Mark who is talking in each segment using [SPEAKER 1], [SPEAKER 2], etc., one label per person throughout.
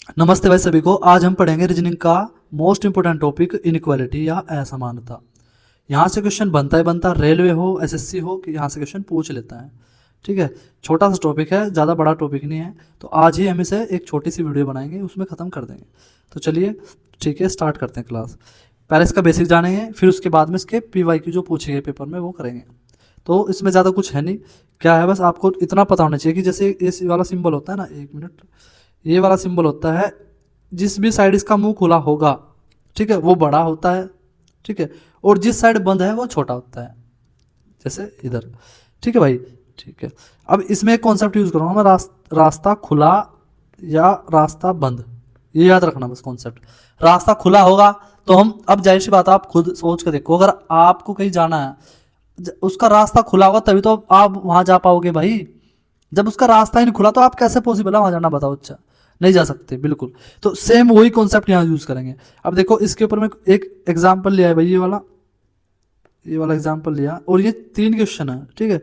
[SPEAKER 1] नमस्ते भाई सभी को। आज हम पढ़ेंगे रीजनिंग का मोस्ट इंपोर्टेंट टॉपिक इनइक्वालिटी या असमानता। यहाँ से क्वेश्चन बनता ही बनता, रेलवे हो एसएससी हो कि यहाँ से क्वेश्चन पूछ लेता है। ठीक है, छोटा सा टॉपिक है, ज़्यादा बड़ा टॉपिक नहीं है। तो आज ही हम इसे एक छोटी सी वीडियो बनाएंगे, उसमें ख़त्म कर देंगे। तो चलिए ठीक है, स्टार्ट करते हैं क्लास। पहले इसका बेसिक जानेंगे, फिर उसके बाद में इसके PYQ जो पूछे गए पेपर में वो करेंगे। तो इसमें ज़्यादा कुछ है नहीं, क्या है बस आपको इतना पता होना चाहिए कि जैसे इस वाला सिंबल होता है ना, एक मिनट, ये वाला सिंबल होता है, जिस भी साइड इसका मुंह खुला होगा, ठीक है, वो बड़ा होता है। ठीक है, और जिस साइड बंद है वो छोटा होता है, जैसे इधर। ठीक है भाई, ठीक है। अब इसमें एक कॉन्सेप्ट यूज करूँगा मैं, रास्ता खुला या रास्ता बंद, ये याद रखना बस कॉन्सेप्ट। रास्ता खुला होगा तो हम, अब जाहिर सी बात है, आप खुद सोच कर देखो, अगर आपको कहीं जाना है, उसका रास्ता खुला होगा तभी तो आप वहां जा पाओगे भाई। जब उसका रास्ता ही नहीं खुला तो आप कैसे पॉसिबल है वहां जाना, बताओ। अच्छा, नहीं जा सकते, बिल्कुल। तो सेम वही कॉन्सेप्ट यहाँ यूज करेंगे। अब देखो इसके ऊपर में एक एग्जाम्पल लिया है भाई, ये वाला एग्जाम्पल लिया, और ये 3 क्वेश्चन है। ठीक है,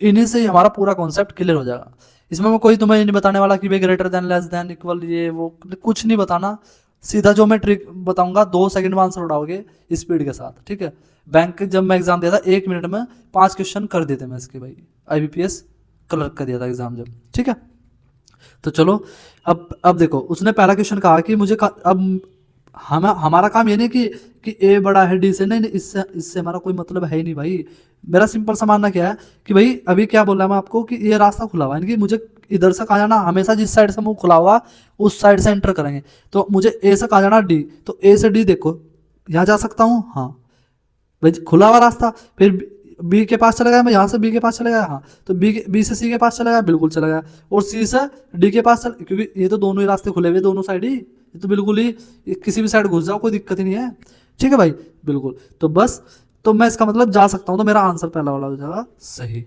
[SPEAKER 1] इन्हीं से ही हमारा पूरा कॉन्सेप्ट क्लियर हो जाएगा। इसमें मैं कोई तुम्हें नहीं बताने वाला कि भाई greater than, less than, equal, ये वो कुछ नहीं बताना। सीधा जो मैं ट्रिक बताऊंगा 2 सेकंड में आंसर उड़ाओगे स्पीड के साथ। ठीक है, बैंक जब मैं एग्जाम दिया था 1 मिनट में 5 क्वेश्चन कर देते मैं इसके भाई, IBPS क्लर्क का दिया था एग्जाम जब। ठीक है, तो चलो अब देखो, उसने पहला क्वेश्चन कहा कि अब हमारा काम ये नहीं कि ए बड़ा है डी से, नहीं नहीं, इससे इससे हमारा कोई मतलब है ही नहीं भाई। मेरा सिंपल सा मानना क्या है कि भाई अभी क्या बोला मैं आपको कि ये रास्ता खुला हुआ है, यानी कि मुझे इधर से कहा जाना, हमेशा जिस साइड से मुंह खुला हुआ उस साइड से एंटर करेंगे। तो मुझे ए से कहा जाना डी, तो ए से डी देखो, यहाँ जा सकता हूँ, हाँ भाई, खुला हुआ रास्ता। फिर बी के पास चला गया, मैं यहाँ से बी के पास चला गया, हाँ, तो बी से सी के पास चला गया, बिल्कुल चला गया। और सी से डी के पास क्योंकि ये तो दोनों ही रास्ते खुले हुए, दोनों साइड ही, ये तो बिल्कुल ही किसी भी साइड घुस जाओ, कोई दिक्कत ही नहीं है। ठीक है भाई, बिल्कुल। तो बस, तो मैं इसका मतलब जा सकता हूँ, तो मेरा आंसर पहला वाला हो जाएगा सही,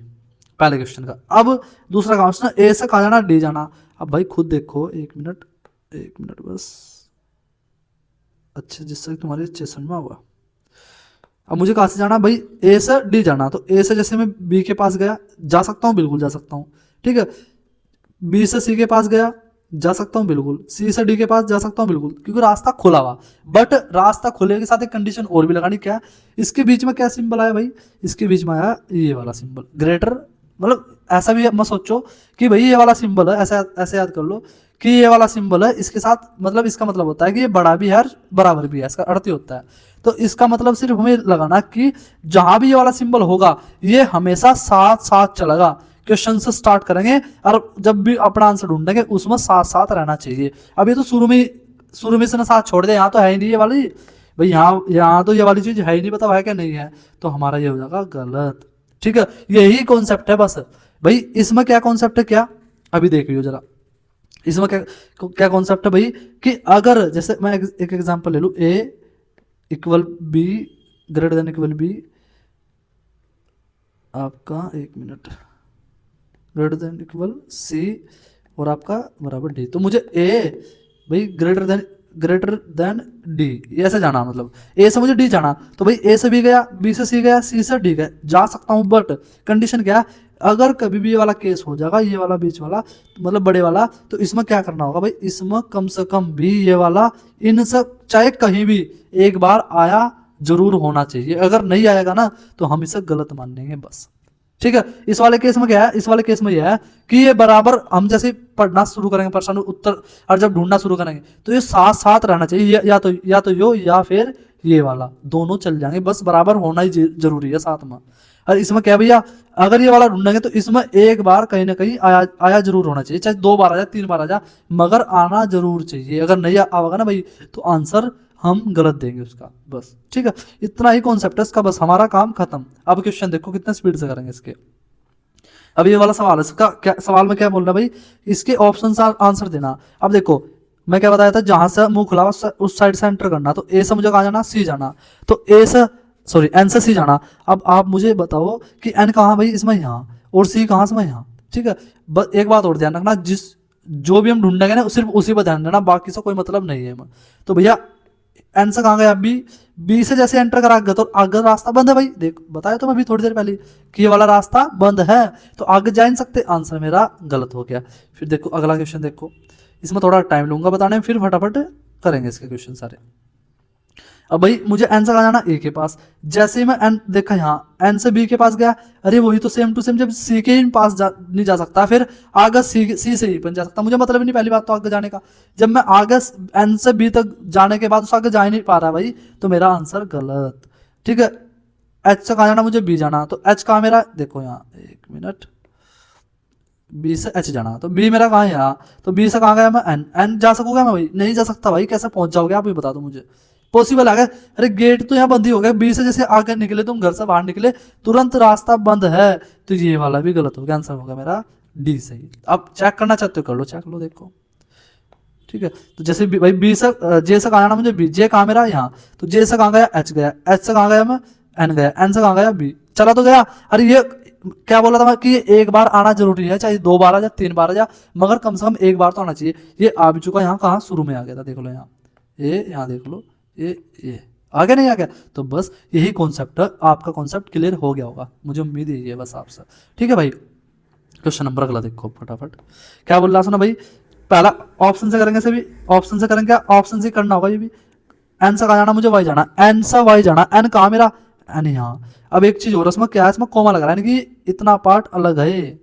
[SPEAKER 1] पहले क्वेश्चन का। अब दूसरा क्वेश्चन, ए से कहा जाना डी जाना। अब भाई खुद देखो, एक मिनट बस, अच्छे जिससे तुम्हारी अच्छे समझ में होगा। अब मुझे कहाँ से जाना भाई, ए से डी जाना, तो ए से जैसे मैं बी के पास गया, जा सकता हूँ, बिल्कुल जा सकता हूँ। ठीक है, बी से सी के पास गया, जा सकता हूँ बिल्कुल। सी से डी के पास जा सकता हूँ बिल्कुल, क्योंकि रास्ता खुला हुआ। बट रास्ता खुले के साथ एक कंडीशन और भी लगानी, क्या, इसके बीच में क्या सिंबल आया भाई, इसके बीच में आया ये वाला सिंबल, ग्रेटर। मतलब ऐसा भी मत सोचो कि भाई ये वाला सिंबल है, ऐसा ऐसे याद कर लो कि ये वाला सिंबल है, इसके साथ मतलब इसका मतलब होता है कि ये बड़ा भी है और बराबर भी है, इसका अर्थ ही होता है। तो इसका मतलब सिर्फ हमें लगाना कि जहां भी ये वाला सिंबल होगा ये हमेशा साथ साथ चलेगा। क्वेश्चन से स्टार्ट करेंगे और जब भी अपना आंसर ढूंढेंगे उसमें साथ साथ रहना चाहिए। अब ये तो शुरू में इसने साथ छोड़ दिया, यहाँ तो है ही नहीं ये वाली भाई, यहाँ तो ये वाली चीज है ही नहीं, बताओ है क्या नहीं है, तो हमारा ये हो जाएगा गलत। ठीक है, यही कॉन्सेप्ट है बस भाई। इसमें क्या कॉन्सेप्ट है, क्या अभी देख लियो जरा, इसमें क्या क्या कॉन्सेप्ट है भाई, कि अगर जैसे मैं एक एग्जांपल ले लूं, A equal B, greater than equal B, आपका एक minute, greater than equal C, और आपका बराबर डी। तो मुझे ए भाई ग्रेटर देन डी, ऐसे जाना, मतलब ए से मुझे डी जाना, तो भाई ए से बी गया, बी से सी गया, सी से डी गया, जा सकता हूँ। बट कंडीशन क्या है, अगर कभी भी ये वाला केस हो जाएगा, ये वाला बीच वाला, मतलब बड़े वाला, तो इसमें क्या करना होगा भाई, इसमें कम से कम भी ये वाला इन सब चाहे कहीं भी एक बार आया जरूर होना चाहिए। अगर नहीं आएगा ना तो हम इसे गलत मान लेंगे बस। ठीक है, इस वाले केस में क्या है, इस वाले केस में यह है कि ये बराबर, हम जैसे पढ़ना शुरू करेंगे प्रश्न उत्तर और जब ढूंढना शुरू करेंगे तो ये साथ साथ रहना चाहिए, या तो यो या फिर ये वाला, दोनों चल जाएंगे, बस बराबर होना ही जरूरी है साथ में। और इसमें क्या भैया, अगर ये वाला ढूंढेंगे तो इसमें एक बार कहीं ना कहीं आया जरूर होना चाहिए, चाहे 2 बार आ जाए 3 बार आ जाए, मगर आना जरूर चाहिए। अगर नहीं आएगा ना भाई तो आंसर हम गलत देंगे उसका, बस। ठीक है, इतना ही कॉन्सेप्ट है इसका, बस हमारा काम खत्म। अब क्वेश्चन देखो कितने स्पीड से करेंगे इसके। अब ये वाला सवाल है, इसका क्या सवाल में क्या बोल रहा है भाई, इसके ऑप्शन आंसर देना। अब देखो मैं क्या बताया था, जहां से मुंह खुला उस साइड से एंटर करना, तो ए से मुझे कहा जाना, सी जाना, तो एन से सी जाना। अब आप मुझे बताओ कि एन कहाँ भाई, इसमें यहाँ, और सी कहाँ से, मैं यहाँ। ठीक है, बस एक बात और ध्यान रखना, जो भी हम ढूंढेंगे ना सिर्फ उसी पर ध्यान देना, बाकी से कोई मतलब नहीं है। तो भैया एन से कहाँ गया, बी से जैसे एंटर करा गया तो आगे रास्ता बंद है भाई, देख बताया तो मैं अभी थोड़ी देर पहले कि ये वाला रास्ता बंद है, तो आगे जा नहीं सकते, आंसर मेरा गलत हो गया। फिर देखो अगला क्वेश्चन देखो, इसमें थोड़ा टाइम लूंगा बताने में, फिर फटाफट करेंगे इसके क्वेश्चन सारे। अब भाई मुझे एन से कहा जाना ए के पास, जैसे ही मैं एन देखा यहाँ एन से बी के पास गया, अरे वही तो सेम टू सेम, जब सी के ही पास नहीं जा सकता फिर आगे सी से ही बन जा सकता, मुझे मतलब ही नहीं पहली बात तो आगे जाने का। जब मैं आगे एन से बी तक जाने के बाद उस आगे जा ही नहीं पा रहा भाई, तो मेरा आंसर गलत। ठीक है, एच से कहा जाना मुझे बी जाना, तो एच कहा मेरा, देखो यहाँ एक मिनट, बी से एच जाना, तो बी मेरा कहाँ है यहाँ, तो बी से कहाँ गया मैं एन, एन जा सकूंगा मैं भाई, नहीं जा सकता भाई, कैसे पहुंच जाओगे आप ये बता दो मुझे, पॉसिबल आ गया। अरे गेट तो यहाँ बंद ही हो गया, बी से जैसे आगे निकले तुम घर से बाहर निकले तुरंत रास्ता बंद है, तो ये वाला भी गलत हो गया, आंसर होगा मेरा डी सही। अब चेक करना चाहते हो कर लो, चेक लो देखो। ठीक है, तो जैसे भाई बी से जे से कहाँ जाना मुझे, बी, जे कहाँ मेरा यहाँ, तो जे से कहाँ गया एच गया, एच से कहाँ गया मैं एन गया, एन से कहाँ गया बी, चला तो गया। अरे ये क्या बोला था मैं कि एक बार आना जरूरी है, चाहे 2 बार आ जा 3 बार आ जा, मगर कम से कम एक बार तो आना चाहिए। ये आ भी चुका, यहाँ कहाँ शुरू में आ गया था, देख लो यहाँ, ये यहाँ देख लो, ये आगे नहीं आ गया, तो बस यही कॉन्सेप्ट है, आपका कॉन्सेप्ट क्लियर हो गया होगा, मुझे उम्मीद है बस आपसे। ठीक है भाई, क्वेश्चन नंबर अगला देखो फटाफट, क्या बोल रहा सुना भाई, पहला ऑप्शन से करेंगे, सभी ऑप्शन से करेंगे, ऑप्शन से करना होगा ये भी। एन से कहा जाना मुझे वाई जाना, एन से वाई जाना, एन कहा मेरा एन यहाँ। अब एक चीज और इसमें क्या है, इसमें कोमा लग रहा है, यानी कि इतना पार्ट अलग है,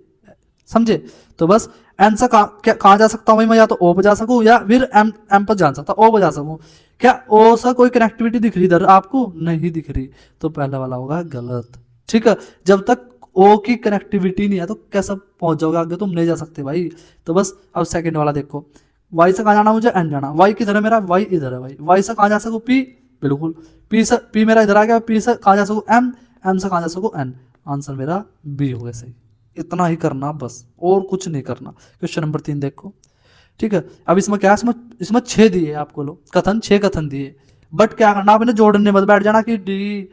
[SPEAKER 1] समझे, तो बस एन से कहाँ जा सकता हूँ भाई मैं, या तो ओ पर जा सकूँ या फिर एम पर जा सकता, ओ पर जा सकूँ। क्या ओ से कोई कनेक्टिविटी दिख रही इधर आपको, नहीं दिख रही, तो पहला वाला होगा गलत। ठीक है, जब तक ओ की कनेक्टिविटी नहीं है तो कैसे पहुंच जाओगे आगे, तुम नहीं जा सकते भाई। तो बस अब सेकंड वाला देखो, वाई से कहाँ जाना मुझे एन जाना, वाई किधर है मेरा, वाई इधर है भाई, वाई से कहाँ जा सकूँ पी, बिल्कुल पी से, पी मेरा इधर आ गया, पी से कहाँ जा सकूँ एम, एम से कहाँ जा सकूँ एन, आंसर मेरा बी हो गया सही। इतना ही करना बस, और कुछ नहीं करना। क्वेश्चन नंबर 3 देखो। ठीक है, अब इसमें क्या है, इसमें 6 दिए आपको, लो कथन 6 कथन दिए, बट क्या करना आपने जोड़ने मत बैठ जाना कि डी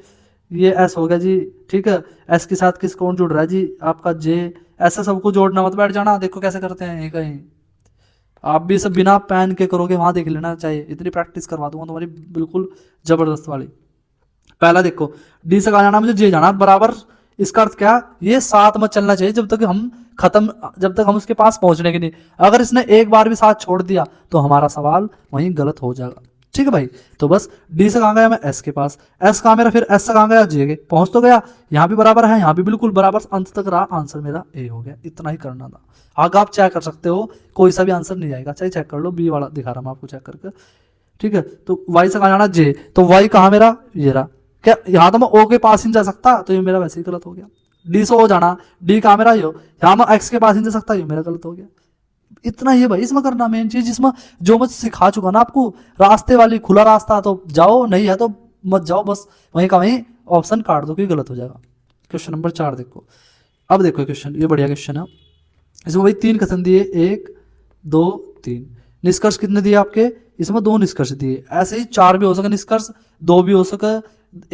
[SPEAKER 1] ये एस हो गया जी। ठीक है, एस के साथ किस कौन जुड़ रहा है जी, आपका जे, ऐसा सबको जोड़ना मत बैठ जाना, देखो कैसे करते हैं कहीं, आप भी सब बिना पेन के करोगे, वहां देख लेना चाहिए, इतनी प्रैक्टिस करवा दूंगा तुम्हारी बिल्कुल जबरदस्त वाली। पहला देखो, डी से कहा जाना मुझे जे जाना बराबर, इसका अर्थ क्या, ये साथ में चलना चाहिए जब तक हम खत्म, जब तक हम उसके पास पहुंचने के नहीं, अगर इसने एक बार भी साथ छोड़ दिया तो हमारा सवाल वहीं गलत हो जाएगा। ठीक है भाई, तो बस डी से कहाँ गया मैं एस के पास, एस कहाँ मेरा, फिर एस से कहाँ गया जे के, पहुंच तो गया, यहाँ भी बराबर है, यहाँ भी बिल्कुल बराबर, अंत तक रहा, आंसर मेरा ए हो गया। इतना ही करना था, आगे आप चेक कर सकते हो, कोई सा भी आंसर नहीं आएगा, चाहे चेक कर लो, बी वाला दिखा रहा हूँ आपको चेक करके। ठीक है, तो वाई से कहाँ जाना जे, तो वाई कहाँ मेरा ये रहा, क्या यहाँ तो मैं ओ के पास ही नहीं जा सकता, तो ये मेरा वैसे ही गलत हो गया। डी से ओ जाना, डी कहाँ मेरा यो, यहाँ मैं एक्स के पास ही नहीं जा सकता, ये मेरा गलत हो गया। इतना ही भाई इसमें करना, मेन चीज जिसमें जो मैं सिखा चुका ना आपको, रास्ते वाली खुला रास्ता तो जाओ, नहीं है तो मत जाओ, बस वहीं का वहीं ऑप्शन काट दो क्योंकि गलत हो जाएगा। क्वेश्चन नंबर 4 देखो, अब देखो क्वेश्चन, ये बढ़िया क्वेश्चन है, इसमें भाई 3 कथन दिए, 1 2 3, निष्कर्ष कितने दिए आपके, इसमें 2 निष्कर्ष दिए, ऐसे ही 4 भी हो सके निष्कर्ष, 2 भी हो सके,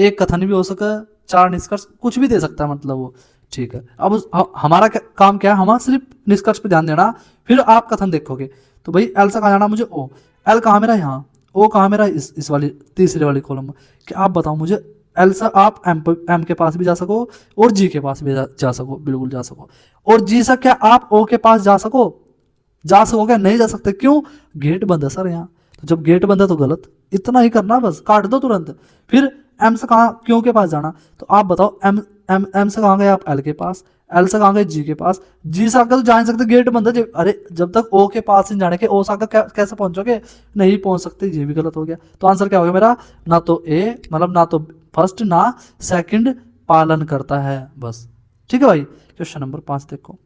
[SPEAKER 1] 1 कथन भी हो सके, 4 निष्कर्ष, कुछ भी दे सकता है मतलब वो। ठीक है, अब हमारा काम क्या है, हमारा सिर्फ निष्कर्ष पे ध्यान देना, फिर आप कथन देखोगे। तो भाई एल से कहाँ जाना मुझे ओ, एल कहाँ मेरा यहाँ, ओ कहाँ मेरा इस वाली तीसरे वाली कॉलम में, क्या आप बताओ मुझे, एल से आप एम के पास भी जा सको और जी के पास भी जा सको, बिल्कुल जा सको, और जी से क्या आप ओ के पास जा सकोगे, नहीं जा सकते, क्यों, गेट बंद है सर यहाँ, तो जब गेट बंद है तो गलत, इतना ही करना बस, काट दो तुरंत। फिर एम से कहाँ क्यों के पास जाना, तो आप बताओ एम से कहाँ गए आप एल के पास, एल से कहाँ गए जी के पास, जी से आगे तो जा नहीं सकते, गेट बंद है, अरे जब तक ओ के पास नहीं जाने के, ओ से आगे कैसे पहुंचोगे, नहीं पहुंच सकते, ये भी गलत हो गया। तो आंसर क्या हो गया मेरा, ना तो ए, मतलब ना तो फर्स्ट ना सेकंड पालन करता है, बस। ठीक है भाई, क्वेश्चन नंबर 5 देखो,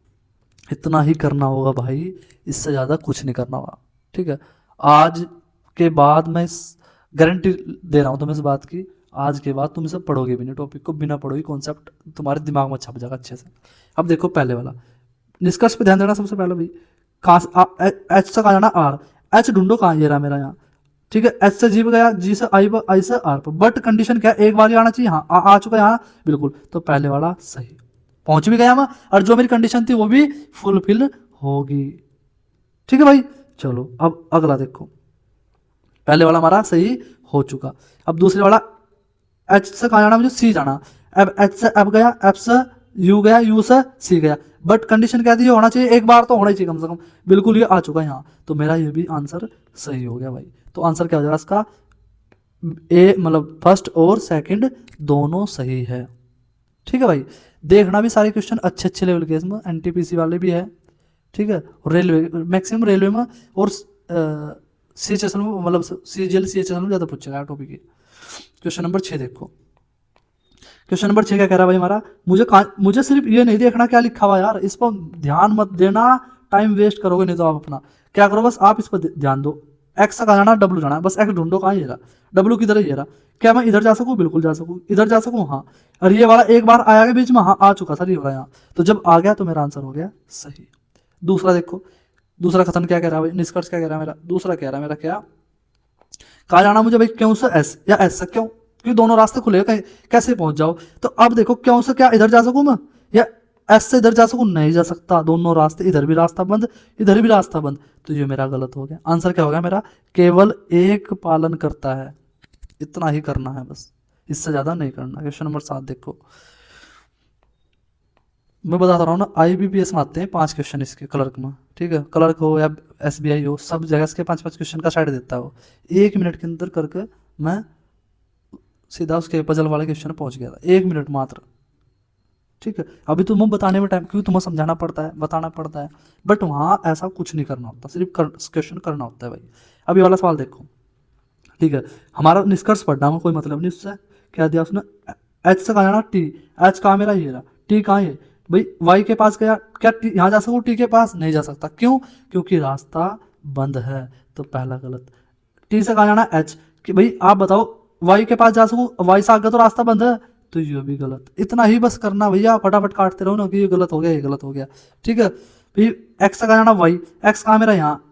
[SPEAKER 1] इतना ही करना होगा भाई, इससे ज़्यादा कुछ नहीं करना होगा। ठीक है, आज के बाद मैं गारंटी दे रहा हूँ तुम्हें इस बात की, आज के बाद तुम इसे पढ़ोगे भी नहीं, टॉपिक को बिना पढ़ोगे कॉन्सेप्ट तुम्हारे दिमाग में छप जाएगा अच्छे से। अब देखो पहले वाला निष्कर्ष पे ध्यान देना, सबसे पहले भाई कहाँ एच से कहाँ जाना आर, एच ढूंढो कहाँ, ये रहा मेरा यहाँ। ठीक है, एच से जी पे गया, जी से आई से आर पर, बट कंडीशन क्या, एक बार आना चाहिए, हाँ आ चुका यहाँ बिल्कुल, तो पहले वाला सही, पहुंच भी गया मैं, और जो मेरी कंडीशन थी वो भी फुलफिल होगी। ठीक है भाई, चलो अब अगला देखो, पहले वाला हमारा सही हो चुका। अब दूसरे वाला एच से कहाँ जाना मुझे, सी जाना, अब एच से अब गया, एफ से यू गया, यू से सी गया, बट कंडीशन क्या थी, ये होना चाहिए, एक बार तो होना ही चाहिए कम से कम। बिल्कुल ये आ चुका है यहाँ, तो मेरा ये भी आंसर सही हो गया भाई। तो आंसर क्या हो जाएगा इसका, ए मतलब फर्स्ट और सेकंड दोनों सही है। ठीक है भाई, देखना भी सारे क्वेश्चन अच्छे अच्छे लेवल के, इसमें एनटीपीसी वाले भी है। ठीक है, और रेलवे मैक्सिमम रेलवे में और सीएचएसएल में, मतलब सीजीएल सीएचएसएल में ज़्यादा पूछेगा टॉपिक ये। क्वेश्चन नंबर 6 देखो, क्वेश्चन नंबर 6 क्या कह रहा है भाई हमारा, मुझे सिर्फ ये नहीं देखना क्या लिखा हुआ यार, इस पर ध्यान मत देना, टाइम वेस्ट करोगे नहीं तो आप अपना। क्या करो बस आप इस पर ध्यान दो, एक्स कहाँ जाना, डब्लू जाना है, बस एक्स ढूंढो कहाँ, ये रहा डब्लू किधर है, ये रहा। क्या मैं इधर जा सकूँ, बिल्कुल जा सकूँ, इधर जा सकूँ, हाँ। और ये वाला एक बार आया के बीच में, हाँ आ चुका सर ये वाला यहाँ, तो जब आ गया तो मेरा आंसर हो गया सही। दूसरा देखो, दूसरा कथन क्या कह रहा है भाई, निष्कर्ष क्या कह रहा है मेरा, दूसरा कह रहा है मेरा क्या, कहाँ जाना मुझे भाई, क्यों से एस या एस से क्यों, क्योंकि दोनों रास्ते खुले कहीं कैसे पहुंच जाओ। तो अब देखो क्यों से क्या इधर जा सकूं मैं, या एस से इधर जा सकूं, नहीं जा सकता, दोनों रास्ते, इधर भी रास्ता बंद, इधर भी रास्ता बंद, तो ये मेरा गलत हो गया। आंसर क्या हो गया मेरा, केवल एक पालन करता है, इतना ही करना है बस, इससे ज्यादा नहीं करना। क्वेश्चन नंबर 7 देखो, मैं बताता रहा हूँ ना, IBPS में आते हैं 5 क्वेश्चन इसके क्लर्क में। ठीक है, क्लर्क हो या SBI हो, सब जगह इसके 5-5 क्वेश्चन का साइड देता है वो। 1 मिनट के अंदर करके मैं सीधा उसके पजल वाले क्वेश्चन पहुंच गया था, 1 मिनट मात्र। ठीक है, अभी तुम्हें बताने में टाइम, क्योंकि तुम्हें समझाना पड़ता है, बताना पड़ता है, बट वहाँ ऐसा कुछ नहीं करना होता, सिर्फ क्वेश्चन करना होता है भाई। अभी वाला सवाल देखो, ठीक है, हमारा निष्कर्ष पढ़ना में कोई मतलब नहीं उससे, क्या दिया उसने, एच से कहाँ जाना, टी, एच कहाँ मेरा ये रहा, टी कहाँ है भाई, वाई के पास गया, क्या यहाँ जा सकूँ, टी के पास नहीं जा सकता, क्यों, क्योंकि रास्ता बंद है, तो पहला गलत। टी से कहाँ जाना, एच, कि भाई आप बताओ वाई के पास जा सकूँ, वाई से आगे तो रास्ता बंद है, तो ये भी गलत। इतना ही बस करना भैया, फटाफट काटते रहो ना कि ये गलत हो गया, ये गलत हो गया। ठीक है, फिर एक्स से कहाँ जाना, वाई, एक्स कहाँ मेरा यहाँ,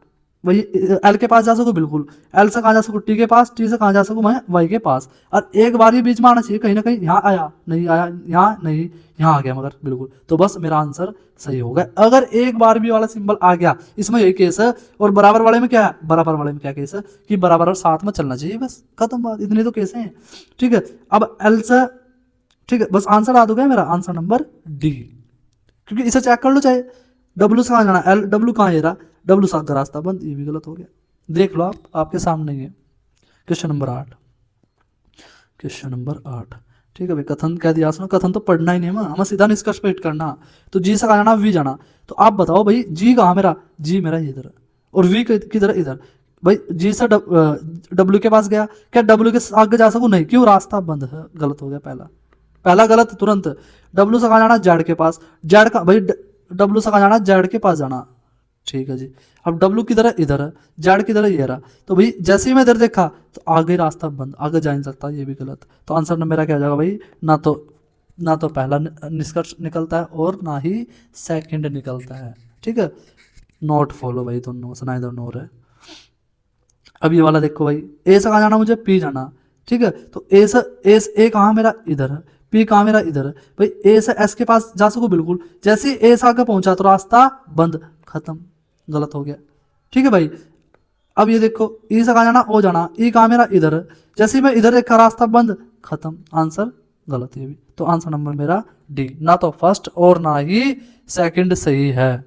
[SPEAKER 1] वही एल के पास जा सकूँ, बिल्कुल एल से कहाँ जा सकूँ, टी के पास, टी से कहाँ जा सकूँ मैं, वाई के पास। और एक बार ही बीच में आना चाहिए कहीं ना कहीं, यहाँ आया नहीं, आया यहाँ नहीं, यहाँ आ गया मगर, बिल्कुल, तो बस मेरा आंसर सही होगा। अगर एक बार भी वाला सिंबल आ गया, इसमें यही केस है। और बराबर वाले में क्या है, बराबर वाले में क्या केस है कि बराबर और साथ में चलना चाहिए, बस खत्म बात, इतने तो केस हैं। ठीक है, अब एल से, ठीक है, बस आंसर याद हो गया मेरा, आंसर नंबर डी, क्योंकि इसे चेक कर लो, चाहे डब्ल्यू से कहाँ जाना, एल, डब्ल्यू कहाँ ये रहा, डब्ल्यू साथ का रास्ता बंद, ये भी गलत हो गया, देख लो आप, आपके सामने ही है। क्वेश्चन नंबर 8, क्वेश्चन नंबर 8, ठीक है भाई, कथन क्या दिया उसने, कथन तो पढ़ना ही नहीं है, हमें सीधा निष्कर्ष पे हिट करना। तो जी से कहाँ जाना, वी जाना, तो आप बताओ भाई जी कहाँ मेरा, जी मेरा इधर, और वी किधर, इधर। भाई जी से डब्ल्यू के पास गया, क्या डब्ल्यू के आगे जा सकूँ, नहीं, क्यों, रास्ता बंद है, गलत हो गया पहला, पहला गलत तुरंत। डब्ल्यू से कहाँ जाना, जेड के पास, जेड का भाई, डब्ल्यू से कहाँ जाना, जेड के पास जाना। ठीक है जी, अब डब्ल्यू किधर है, इधर है, जेड किधर है, ये रहा, तो भाई जैसे ही मैं इधर देखा तो आगे रास्ता बंद, आगे जा नहीं सकता, ये भी गलत। तो आंसर न मेरा क्या हो जाएगा भाई, ना तो पहला निष्कर्ष निकलता है और ना ही सेकंड निकलता है। ठीक है, नॉट फॉलो भाई, दोनों सुनाई दो नोर है। अब ये वाला देखो भाई, ए से कहाँ जाना मुझे, पी जाना। ठीक है, तो ए से, ए कहाँ मेरा, इधर है, पी कहाँ मेरा, इधर है। भाई ए से एस के पास जा सकूँ, बिल्कुल, जैसे ही ए से आगे पहुंचा तो रास्ता बंद, खत्म, गलत हो गया। ठीक है भाई, अब ये देखो, ई से कहाँ जाना, ओ जाना, ई कहाँ मेरा, इधर है, जैसे ही मैं इधर देखा रास्ता बंद, खत्म, आंसर गलत है भी। तो आंसर नंबर मेरा डी, ना तो फर्स्ट और ना ही सेकंड सही है।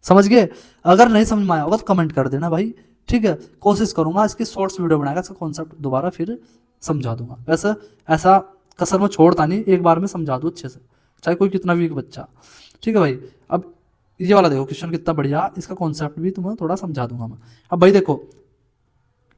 [SPEAKER 1] समझ गए? अगर नहीं समझ में आया होगा तो कमेंट कर देना भाई। ठीक है, कोशिश करूंगा इसकी शॉर्ट्स वीडियो बनाएगा, इसका कॉन्सेप्ट दोबारा फिर समझा दूंगा। वैसे ऐसा कसर में छोड़ता नहीं, एक बार में समझा दूँ अच्छे से, चाहे कोई कितना वीक बच्चा। ठीक है भाई, अब ये वाला देखो क्वेश्चन कितना बढ़िया, इसका कॉन्सेप्ट भी तुम्हें थोड़ा समझा दूंगा मैं। अब भाई देखो,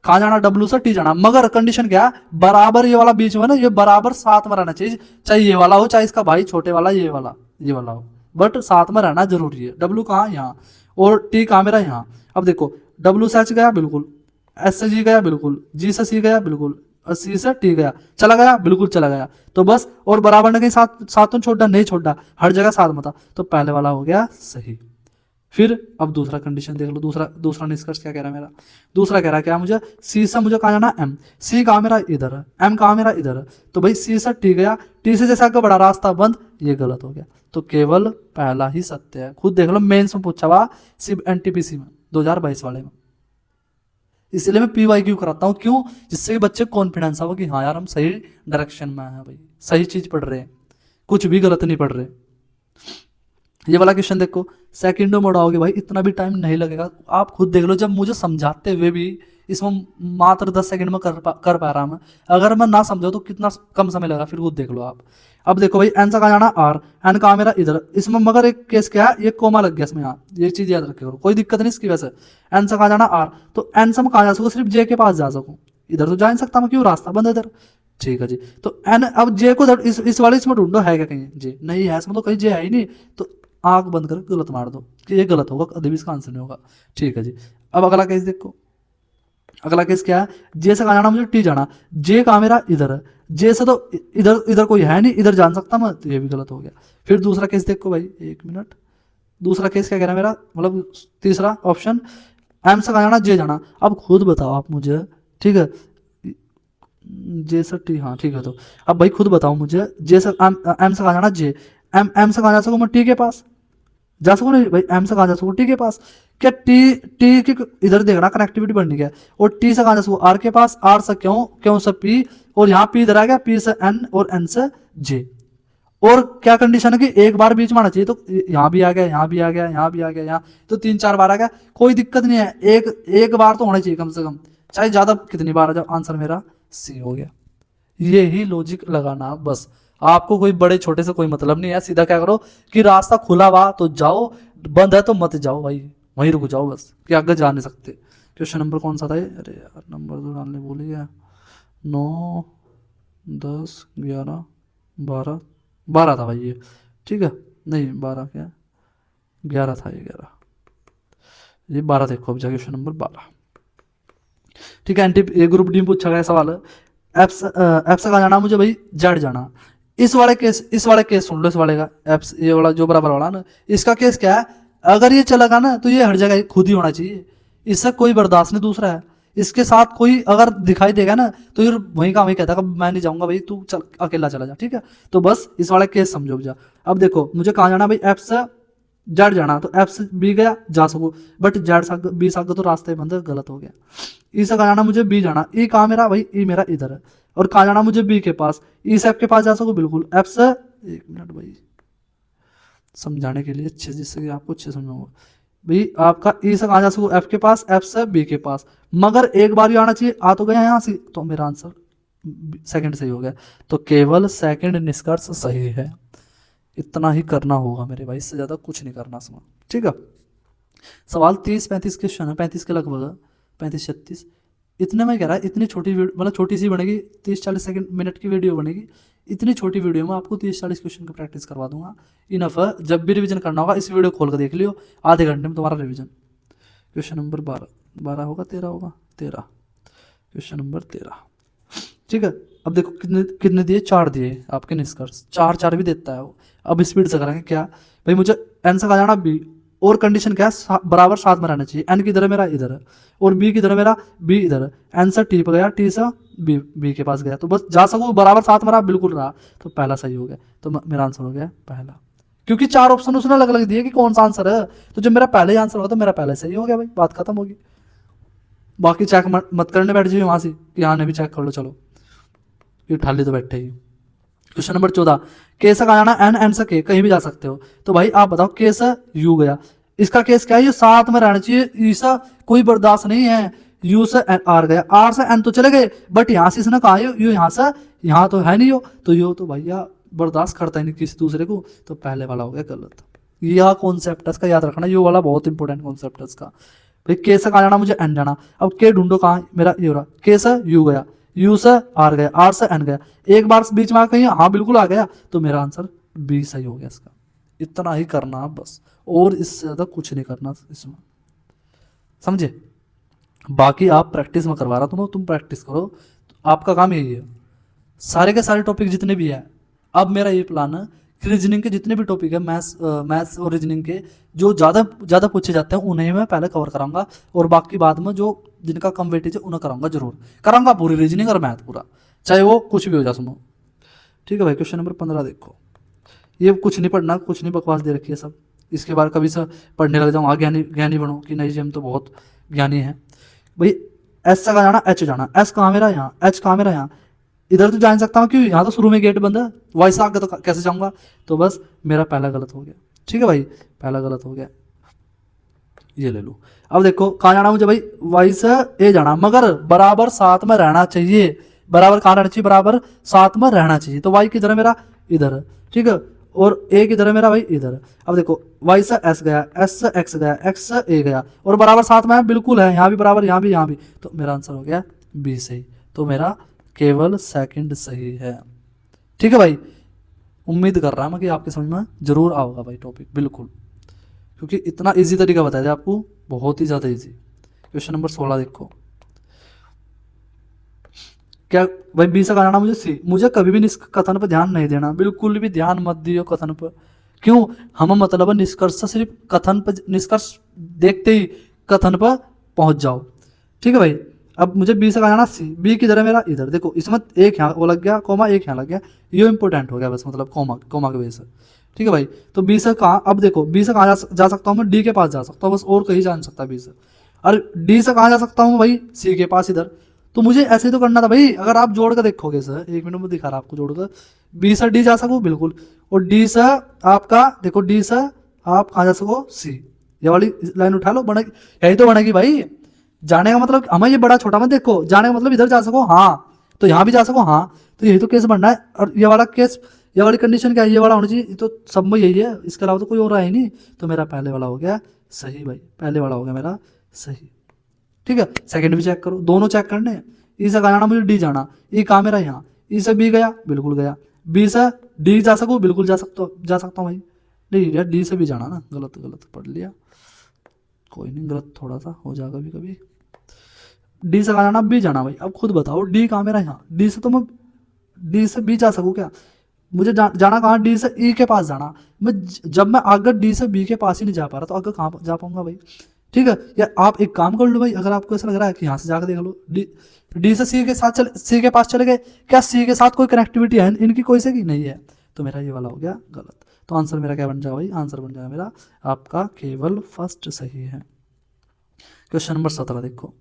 [SPEAKER 1] कहाँ जाना, डब्ल्यू से टी जाना, मगर कंडीशन क्या है, बराबर ये वाला बीच में ना, ये बराबर साथ में रहना चाहिए, चाहे ये वाला हो, चाहे इसका भाई छोटे वाला ये वाला हो, बट साथ में रहना जरूरी है। डब्ल्यू कहाँ, यहाँ, और टी कहाँ मेरा, यहाँ। अब देखो, डब्ल्यू से एच गया, बिल्कुल, एस से जी गया, बिल्कुल, जी से सी गया, बिल्कुल, सी से टी गया, चला गया, बिल्कुल चला गया, तो बस, और बराबर ने कहीं साथ तो छोड़ा नहीं, छोड़ा, हर जगह साथ में था, तो पहले वाला हो गया सही। फिर अब दूसरा कंडीशन देख लो, दूसरा निष्कर्ष क्या कह रहा है मेरा, दूसरा कह रहा है क्या, मुझे सी से मुझे कहाँ जाना, एम, सी कहाँ मेरा, इधर है, एम कहाँ मेरा, इधर है, तो भाई सी से टी गया, टी से जैसे आगे बड़ा रास्ता बंद, ये गलत हो गया। तो केवल पहला ही सत्य है, खुद देख लो, मेंस में पूछा हुआ, सिर्फ एनटीपीसी में 2022 वाले में। इसलिए मैं PYQ कराता हूँ, क्यों, जिससे बच्चे कॉन्फिडेंस हो कि हाँ यार हम सही डायरेक्शन में हैं भाई, सही चीज पढ़ रहे हैं, कुछ भी गलत नहीं पढ़ रहे। ये वाला क्वेश्चन देखो, सेकंडों में उड़ाओगे भाई, इतना भी टाइम नहीं लगेगा। आप खुद देख लो, जब मुझे समझाते हुए भी इसमें मात्र 10 सेकंड में कर पा रहा मैं, अगर मैं ना समझाऊँ तो कितना कम समय लगा, फिर खुद देख लो आप। अब देखो भाई, एन से कहाँ जाना, आर, एन कहाँ मेरा इधर, इसमें मगर एक केस क्या है, ये कोमा लग गया इसमें, यहाँ ये चीज याद रखे करो, कोई दिक्कत नहीं इसकी वजह से। एन से कहाँ जाना, आर, तो एन से मैं कहाँ जा सकूँ, सिर्फ जे के पास जा सकूँ, इधर तो जा नहीं सकता मैं, क्यों, रास्ता बंद है इधर। ठीक है जी, तो एन, अब जे को इस वाले इसमें ढूंढो, है क्या कहीं जे, नहीं है इसमें, तो कहीं जे है ही नहीं, तो आंख बंद कर गलत मार दो कि ये गलत होगा, कभी भी इसका आंसर नहीं होगा। ठीक है जी, अब अगला केस देखो, अगला केस क्या है, जे से कहाँ जाना, मुझे टी जाना, जे कहाँ मेरा इधर है, जे से तो इधर इधर कोई है नहीं, इधर जान सकता मैं, तो ये भी गलत हो गया। फिर दूसरा केस देखो भाई, एक मिनट, दूसरा केस क्या कह रहा है मेरा, मतलब तीसरा ऑप्शन, एम से कहाँ जाना, जे जाना। अब खुद बताओ आप मुझे, ठीक है, जे से टी, हाँ ठीक है, तो अब भाई खुद बताओ मुझे, जे से एम से कहाँ जाना, जे, एम से कहाँ जा सकूँ मैं, टी के पास जा सकूँ, नहीं भाई, एम से कहाँ जा सकूँ, टी के पास, क्या टी टी की इधर देखना कनेक्टिविटी बननी क्या है, और टी से कहाँ जा सकूँ, आर के पास, आर से क्यों क्यों से पी, और यहाँ पी इधर आ गया, पी से एन और एन से जे। और क्या कंडीशन है कि एक बार बीच में आना चाहिए, तो यहाँ भी आ गया, यहाँ भी आ गया, यहाँ भी आ गया, यहाँ तो 3-4 बार आ गया, कोई दिक्कत नहीं है, एक बार तो होना चाहिए कम से कम, चाहे ज्यादा कितनी बार आ जाओ, आंसर मेरा सी हो गया। ये ही लॉजिक लगाना बस, आपको कोई बड़े छोटे से कोई मतलब नहीं है, सीधा क्या करो कि रास्ता खुला हुआ तो जाओ, बंद है तो मत जाओ भाई, वहीं रुक जाओ बस, कि आगे जा नहीं सकते। क्वेश्चन नंबर कौन सा था ये, अरे यार नंबर तो डालने भूल गया, 9, 10, 11, 12, 12 था भाई ये, ठीक है, नहीं 12 क्या, 11 था, ये 11, ये 12 देखो अब जा, क्वेश्चन नंबर 12, ठीक है। एंटी ए ग्रुप डी में पूछा गया सवाल, एफ से कहाँ जाना मुझे भाई, जेड जाना। इस वाले केस सुन लो, इस वाले का एफ, ये वाला जो बराबर वाला ना, इसका केस क्या है, अगर ये चलेगा ना तो ये हर जगह खुद ही होना चाहिए, इससे कोई बर्दाश्त नहीं दूसरा है, इसके साथ कोई अगर दिखाई देगा ना तो ये वहीं का वहीं कहता है मैं नहीं जाऊंगा भाई, तू चल अकेला चला जा, ठीक है। तो बस इस वाला केस समझो जा। अब देखो मुझे कहाँ जाना भाई, एफ से जेड जाना, तो एफ से बी गया जा सकूँ, बट जेड से बी से तो रास्ते बंद है, गलत हो गया। ई से कहाँ जाना मुझे, बी जाना, ई कहाँ मेरा भाई, ई मेरा इधर है, और कहाँ जाना मुझे, बी के पास, ई से एफ के पास जा सकूँ बिल्कुल, एफ से, एक मिनट भाई समझाने के लिए अच्छे, जिससे कि आपको अच्छे समझाऊंगा भाई, आपका ई से कहाँ जा सकूँ, एफ के पास, एफ से बी के पास, मगर एक बार ही आना चाहिए, आ तो गया यहाँ से, तो मेरा आंसर सेकंड सही हो गया। तो केवल सेकंड निष्कर्ष सही है, इतना ही करना होगा मेरे भाई, इससे ज्यादा कुछ नहीं करना इसमें, ठीक है। सवाल 30-35 क्वेश्चन है, 35 के लगभग, 35-36, इतने में कह रहा है, इतनी छोटी वीडियो, मतलब छोटी सी बनेगी, 30-40 सेकंड मिनट की वीडियो बनेगी, इतनी छोटी वीडियो में आपको 30-40 क्वेश्चन की प्रैक्टिस करवा दूंगा, इनफ है। जब भी रिवीजन करना होगा इस वीडियो खोल कर देख लियो, आधे घंटे में तुम्हारा रिवीजन। क्वेश्चन नंबर 12 होगा, 13 होगा, 13, क्वेश्चन नंबर 13, ठीक है। अब देखो कितने कितने दिए, 4 दिए आपके निष्कर्ष, 4 भी देता है वो। अब स्पीड से करेंगे क्या भाई, मुझे एन से कहा जाना बी, और कंडीशन क्या है, बराबर साथ में रहना चाहिए, एन किधर है मेरा इधर है, और बी किधर है मेरा, बी इधर है, एन से टी पे गया, टी से बी के पास गया, तो बस जा सकूँ, बराबर साथ में रहा, बिल्कुल रहा, तो पहला सही हो गया, तो मेरा आंसर हो गया पहला, क्योंकि 4 ऑप्शन उसने अलग अलग दिए कि कौन सा आंसर है, तो जब मेरा पहले ही आंसर होगा तो मेरा पहले सही हो गया भाई, बात खत्म होगी। बाकी चेक मत करने बैठ जाइए वहां से कि हाँ ने भी चेक कर लो, चलो ये ठाली तो बैठे ही। क्वेश्चन नंबर 14, के से कहा जाना, एन, एन से के, कहीं भी जा सकते हो, तो भाई आप बताओ, के से यू गया, इसका केस क्या है, ये साथ में रहना चाहिए, ई से कोई बर्दाश्त नहीं है, यू से आर गया, आर से एन तो चले गए, बट यहाँ से इसने कहा यू यहाँ से, यहाँ तो है नहीं हो, तो यो तो भैया बर्दाश्त करता ही नहीं किसी दूसरे को, तो पहले वाला हो गया गलत। यह कॉन्सेप्ट है इसका, याद रखना, ये वाला बहुत इंपॉर्टेंट कॉन्सेप्ट है इसका। भाई के से कहाँ जाना, मुझे एन जाना, अब के ढूंढो कहाँ, मेरा ये रहा, के से यू गया, यू से आर गया, आर से एन गया, एक बार बीच में आ कहीं, हाँ बिल्कुल आ गया, तो मेरा आंसर बी सही हो गया इसका। इतना ही करना बस, और इससे ज्यादा कुछ नहीं करना इसमें, समझे। बाकी आप प्रैक्टिस में करवा रहा तुम प्रैक्टिस करो, तो आपका काम यही है, सारे के सारे टॉपिक जितने भी है। अब मेरा ये प्लान है कि रीजनिंग के जितने भी टॉपिक है, मैथ्स और रीजनिंग के जो ज़्यादा पूछे जाते हैं उन्हें मैं पहले कवर कराऊंगा, और बाकी बाद में जो जिनका कम वेटेज है उन्हें कराऊंगा, जरूर कराऊंगा पूरी रीजनिंग और मैथ पूरा, चाहे वो कुछ भी हो जाए सुनो, ठीक है भाई। क्वेश्चन नंबर 15 देखो, ये कुछ नहीं पढ़ना, कुछ नहीं, बकवास दे रखी है सब, इसके बाद कभी से पढ़ने लग जाऊँ, ज्ञानी ज्ञानी बनो कि नहीं जी हम तो बहुत ज्ञानी हैं भाई। एस से कहाँ जाना, एच जाना, एस कहाँ मेरा यहाँ, एच कहाँ मेरा यहाँ, इधर तो जा नहीं सकता हूँ, क्यों, यहाँ तो शुरू में गेट बंद है, वाई से आगे तो कैसे जाऊँगा, तो बस मेरा पहला गलत हो गया। ठीक है भाई, पहला गलत हो गया, ये ले लो। अब देखो कहाँ जाना मुझे भाई, वाई से ए जाना, मगर बराबर साथ में रहना चाहिए, बराबर कहाँ रहना चाहिए, बराबर साथ में रहना चाहिए। तो वाई किधर है मेरा, इधर है, ठीक है, और ए किधर है मेरा भाई, इधर है। अब देखो वाई से एस गया, एस से एक्स गया, एक्स से ए गया, और बराबर साथ में है, बिल्कुल है, यहाँ भी बराबर, यहाँ भी, यहाँ भी, तो मेरा आंसर हो गया बी सही। तो मेरा केवल सेकंड सही है। ठीक है भाई, उम्मीद कर रहा हूँ कि आपके समझ में जरूर आओगा भाई टॉपिक, बिल्कुल, क्योंकि इतना इजी तरीका बताया था आपको, बहुत ही ज़्यादा इजी। क्वेश्चन नंबर 16 देखो, क्या भाई, बी से कराना मुझे सी, मुझे कभी भी कथन पर ध्यान नहीं देना, बिल्कुल भी ध्यान मत दियो कथन पर। क्यों, हम मतलब निष्कर्ष सिर्फ कथन पर, निष्कर्ष देखते ही कथन पर पहुंच जाओ। ठीक है भाई, अब मुझे बी से कराना सी, बी किधर है मेरा, इधर। देखो इसमें एक यहाँ वो लग गया कोमा, एक यहाँ लग गया, ये इंपॉर्टेंट हो गया बस, मतलब कोमा, कोमा की वजह से। ठीक है भाई, तो बी से कहाँ, अब देखो बी से कहाँ जा सकता हूँ मैं, डी के पास जा सकता हूँ बस, और कहीं जा नहीं सकता बी से। और डी से कहाँ जा सकता हूँ भाई, सी के पास इधर। तो मुझे ऐसे ही तो करना था भाई, अगर आप जोड़ कर देखोगे सर, 1 मिनट में दिखा रहा आपको जोड़ कर, बी से डी जा सको बिल्कुल, और डी से आपका देखो, डी से आप कहाँ जा सको, सी, ये वाली लाइन उठा लो, बनेगी, यही तो बनेगी भाई। जाने का मतलब हमें ये बड़ा छोटा मत देखो, जाने का मतलब इधर जा सको, हाँ, तो यहाँ भी जा सको, हाँ, तो यही तो केस बनना है। और ये वाला केस, ये वाली कंडीशन क्या है, ये वाला होना चाहिए, तो सब में यही है, इसके अलावा तो कोई और है ही नहीं। तो मेरा पहले वाला हो गया सही भाई, पहले वाला हो गया मेरा सही। ठीक है, सेकंड भी चेक करो, दोनों चेक करने हैं। ई से कहाँ जाना मुझे, डी जाना, ई कहाँ मेरा यहाँ, ई से बी गया, बिल्कुल गया, बी से डी जा सकूँ, बिल्कुल जा सकता हूँ भाई। नहीं यार, डी से भी जाना ना, गलत गलत पढ़ लिया, कोई नहीं, गलत थोड़ा सा हो जाएगा कभी कभी। डी से कहाँ जाना, बी जाना भाई। अब खुद बताओ डी कहाँ मेरा, यहाँ, डी से तो मैं, डी से बी जा सकूँ क्या, मुझे जाना कहाँ, डी से ई के पास जाना। मैं जब मैं अगर डी से बी के पास ही नहीं जा पा रहा, तो अगर कहाँ जा पाऊंगा भाई। ठीक है, या आप एक काम कर लो भाई, अगर आपको ऐसा लग रहा है कि यहाँ से जाकर देख लो, डी से सी के साथ चले, सी के पास चले गए, क्या सी के साथ कोई कनेक्टिविटी है इनकी, कोई से की नहीं है, तो मेरा ये वाला हो गया गलत। तो आंसर मेरा क्या बन जाएगा भाई, आंसर बन जाएगा मेरा आपका केवल फर्स्ट सही है। क्वेश्चन नंबर 17 देखो,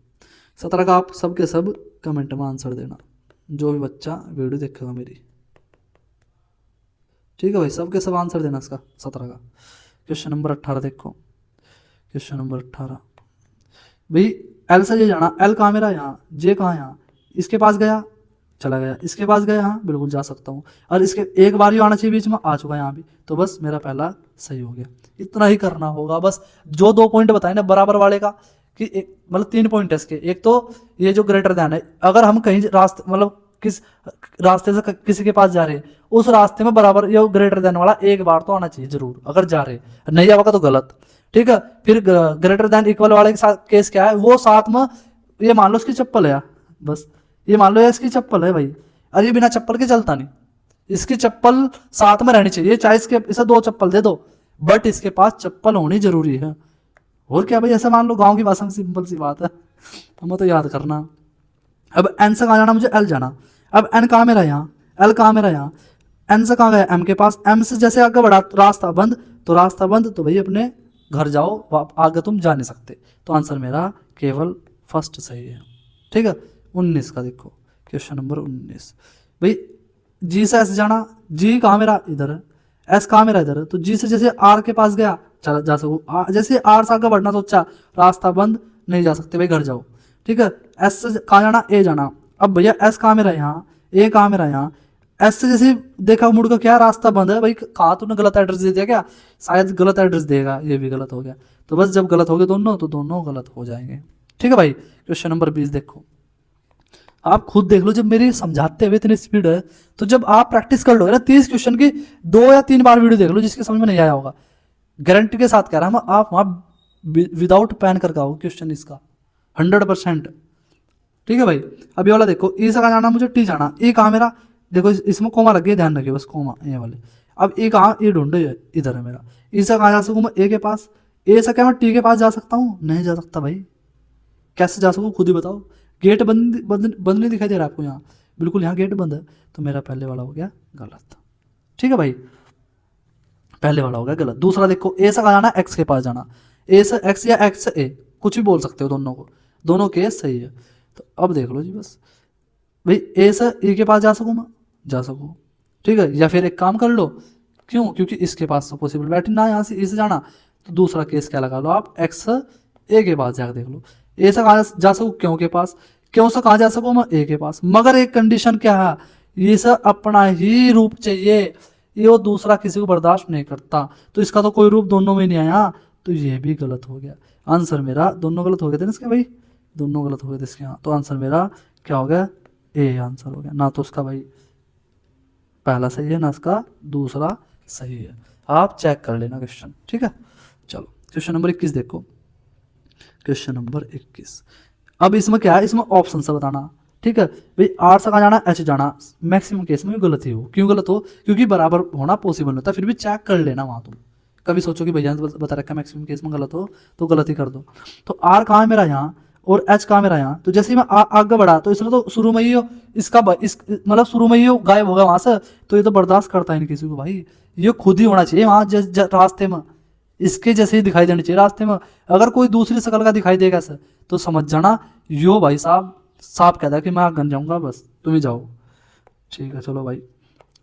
[SPEAKER 1] 17 का आप सब के सब कमेंट में आंसर देना, जो भी बच्चा वीडियो देखेगा मेरी। ठीक है भाई, सब के सब आंसर देना इसका 17 का। क्वेश्चन नंबर 18 देखो, क्वेश्चन नंबर 18 भाई, एल से जे जाना, एल कहाँ मेरा, यहाँ, जे कहाँ, यहाँ, इसके पास गया, चला गया, इसके पास गया, हाँ बिल्कुल जा सकता हूँ, और इसके एक बार ही आना चाहिए बीच में, आ चुका है यहाँ भी, तो बस मेरा पहला सही हो गया। इतना ही करना होगा बस, जो 2 पॉइंट बताए ना बराबर वाले का, कि मतलब 3 पॉइंट है इसके, एक तो ये जो ग्रेटर दैन है, अगर हम कहीं रास्ते, मतलब किस रास्ते से किसी के पास जा रहे हैं, उस रास्ते में बराबर ये ग्रेटर देन वाला एक बार तो आना चाहिए जरूर, अगर जा रहे, नहीं आएगा तो गलत। ठीक है, फिर ग्रेटर देन इक्वल वाले के साथ केस क्या है, वो साथ में, ये मान लो इसकी चप्पल है, बस ये मान लो इसकी चप्पल है भाई, अरे ये बिना चप्पल के चलता नहीं, इसकी चप्पल साथ में रहनी चाहिए, चाहे इसे 2 चप्पल दे दो, बट इसके पास चप्पल होनी जरूरी है। और क्या भाई, ऐसा मान लो, गाँव की भाषा में सिंपल सी बात है, हमें तो याद करना। अब एन से कहाँ जाना मुझे, एल जाना, अब एन कहाँ मेरा, यहाँ, एल कहाँ मेरा, यहाँ, एन से कहाँ गया, एम के पास, एम से जैसे आगे बढ़ा, रास्ता बंद, तो रास्ता बंद, तो भाई अपने घर जाओ, आगे तुम जा नहीं सकते। तो आंसर मेरा केवल फर्स्ट सही है। ठीक है, 19 का देखो, क्वेश्चन नंबर 19 भाई, जी से एस जाना, जी कहाँ मेरा, इधर है, एस कहाँ मेरा, इधर है, तो जी से जैसे आर के पास गया, चला जा सकूँ, जैसे आर से आगे बढ़ना सोचा, रास्ता बंद, नहीं जा सकते भाई, घर जाओ। ठीक है, एस से कहाँ जाना, ए जाना, अब भैया एस कहाँ मेरा, यहाँ, ए कहाँ मेरा, यहाँ, एस से जैसे देखा मुड़ का, क्या रास्ता बंद है भाई, कहाँ तूने गलत एड्रेस दे दिया क्या, शायद गलत एड्रेस देगा, ये भी गलत हो गया, तो बस जब गलत हो गए दोनों, तो दोनों गलत हो जाएंगे। ठीक है भाई, क्वेश्चन नंबर 20 देखो, आप खुद देख लो, जब मेरी समझाते हुए इतनी स्पीड है, तो जब आप प्रैक्टिस कर लोगे ना 30 क्वेश्चन की, 2 या 3 बार वीडियो देख लो, जिसके समझ में नहीं आया होगा, गारंटी के साथ कह रहा हूँ, आप वहाँ विदाउट पेन करके आओ क्वेश्चन इसका 100%। ठीक है भाई, अब ये वाला देखो, ई से कहाँ जाना मुझे, टी जाना, ई कहाँ मेरा, देखो इसमें कोमा लग गया, ध्यान रखिए बस, कोमा ये वाले। अब ए कहाँ, ए ढूंढो, इधर है मेरा, ई से कहाँ जा सकूँ मैं, ए के पास, ए से क्या मैं टी के पास जा सकता हूँ, नहीं जा सकता भाई, कैसे जा सकूँ खुद ही बताओ, गेट बंद बंद बंद नहीं दिखाई दे रहा आपको, यहाँ बिल्कुल यहाँ गेट बंद है, तो मेरा पहले वाला हो गया गलत। ठीक है भाई, पहले वाला हो गया गलत। दूसरा देखो, ए से कहाँ जाना, एक्स के पास जाना, ए से एक्स या एक्स से ए, कुछ भी बोल सकते हो, दोनों को, दोनों केस सही है। तो अब देख लो जी बस, भाई ए से ई के पास जा सकूँ मैं, जा सकूँ, ठीक है। या फिर एक काम कर लो, क्यों, क्योंकि इसके पास तो पॉसिबिलिटी ना यहाँ से ई से जाना, तो दूसरा केस क्या लगा लो आप, एक्स ए के पास जाकर देख लो, ए से कहाँ जा सकूँ, क्यों के पास, क्यों से कहाँ जा सकूँ मैं, ए के पास। मगर एक कंडीशन क्या है, ये सब अपना ही रूप चाहिए, ये वो दूसरा किसी को बर्दाश्त नहीं करता, तो इसका तो कोई रूप दोनों में नहीं आया, तो ये भी गलत हो गया। आंसर मेरा, दोनों गलत हो गए थे ना इसके भाई, दोनों गलत हो गए थे इसके यहाँ, तो आंसर मेरा क्या हो गया, ए आंसर हो गया। ना तो उसका भाई पहला सही है, ना इसका दूसरा सही है। आप चेक कर लेना क्वेश्चन, ठीक है। चलो क्वेश्चन नंबर 21 देखो, क्वेश्चन नंबर 21। अब इसमें क्या है, इसमें ऑप्शन से बताना, ठीक है भाई। आर से कहाँ जाना, एच जाना, मैक्सिमम केस में गलत ही हो, क्यों गलत हो, क्योंकि बराबर होना पॉसिबल होता है, फिर भी चेक कर लेना वहाँ तुम। कभी सोचो कि भैया ने बता रखा है मैक्सिमम केस में गलत हो, तो गलत ही कर दो। तो आर कहाँ है मेरा यहाँ, और एच कहाँ मेरा यहाँ, तो जैसे ही मैं आगे बढ़ा तो इसने तो शुरू में ही हो इसका इस मतलब शुरू में ही हो गायब होगा वहां से, तो ये तो बर्दाश्त करता है नहीं किसी को भाई, ये खुद ही होना चाहिए वहां रास्ते में, इसके जैसे ही दिखाई देनी चाहिए रास्ते में। अगर कोई दूसरी शक्ल का दिखाई देगा सर, तो समझ जाना यो भाई साहब साफ कहता है कि मैं गन जाऊंगा, बस तुम ही जाओ, ठीक है। चलो भाई,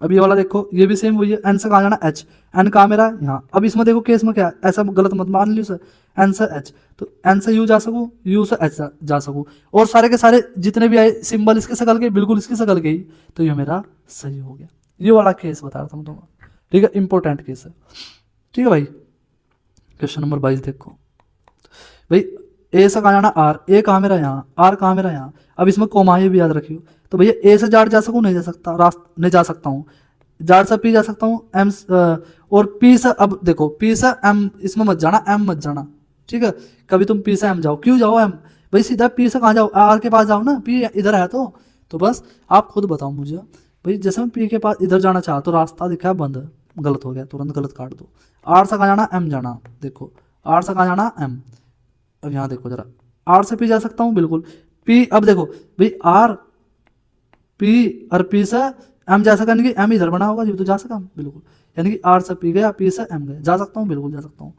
[SPEAKER 1] अब ये वाला देखो, ये भी सेम वही है, एन से कहाँ जाना, एच, एन कहाँ मेरा यहाँ। अब इसमें देखो केस में क्या है, ऐसा गलत मत मान लियो सर, एन से एच, तो एन से यू जा सकूँ, यू से एच जा सकूँ, और सारे के सारे जितने भी आए सिंबल इसके शकल के, बिल्कुल इसकी शकल के ही, तो ये मेरा सही हो गया। ये वाला केस बता रहा था मैं तुम्हें, ठीक है, इंपॉर्टेंट केस है, ठीक है भाई। क्वेश्चन नंबर 22 देखो भाई, ए से कहाँ जाना, आर, ए कहाँ मेरा यहाँ, आर कहाँ मेरा यहाँ। अब इसमें कोमा ये भी याद रखियो, तो भैया ए से जाट जा सकूँ, नहीं जा सकता, नहीं जा सकता हूँ, जाट से पी जा सकता हूँ, एम और पी से, अब देखो पी से एम, इसमें मत जाना, एम मत जाना, ठीक है। कभी तुम पी से एम जाओ, क्यों जाओ एम, भाई सीधा पी से कहाँ जाओ, आर के पास जाओ ना, पी इधर है तो बस आप खुद बताओ मुझे भाई। जैसे मैं पी के पास इधर जाना चाहा तो रास्ता दिखा बंद, गलत हो गया, तुरंत गलत काट दो। आर से कहाँ जाना, एम जाना, देखो आर से कहाँ जाना, एम। अब यहाँ देखो जरा, आर से पी जा सकता हूँ बिल्कुल, पी, अब देखो भाई आर पी और पी से एम जा सका, यानी कि एम इधर बना होगा जो, तो जा सका बिल्कुल, यानी कि आर से पी गया, पी से एम गया, जा सकता हूँ बिल्कुल जा सकता हूँ।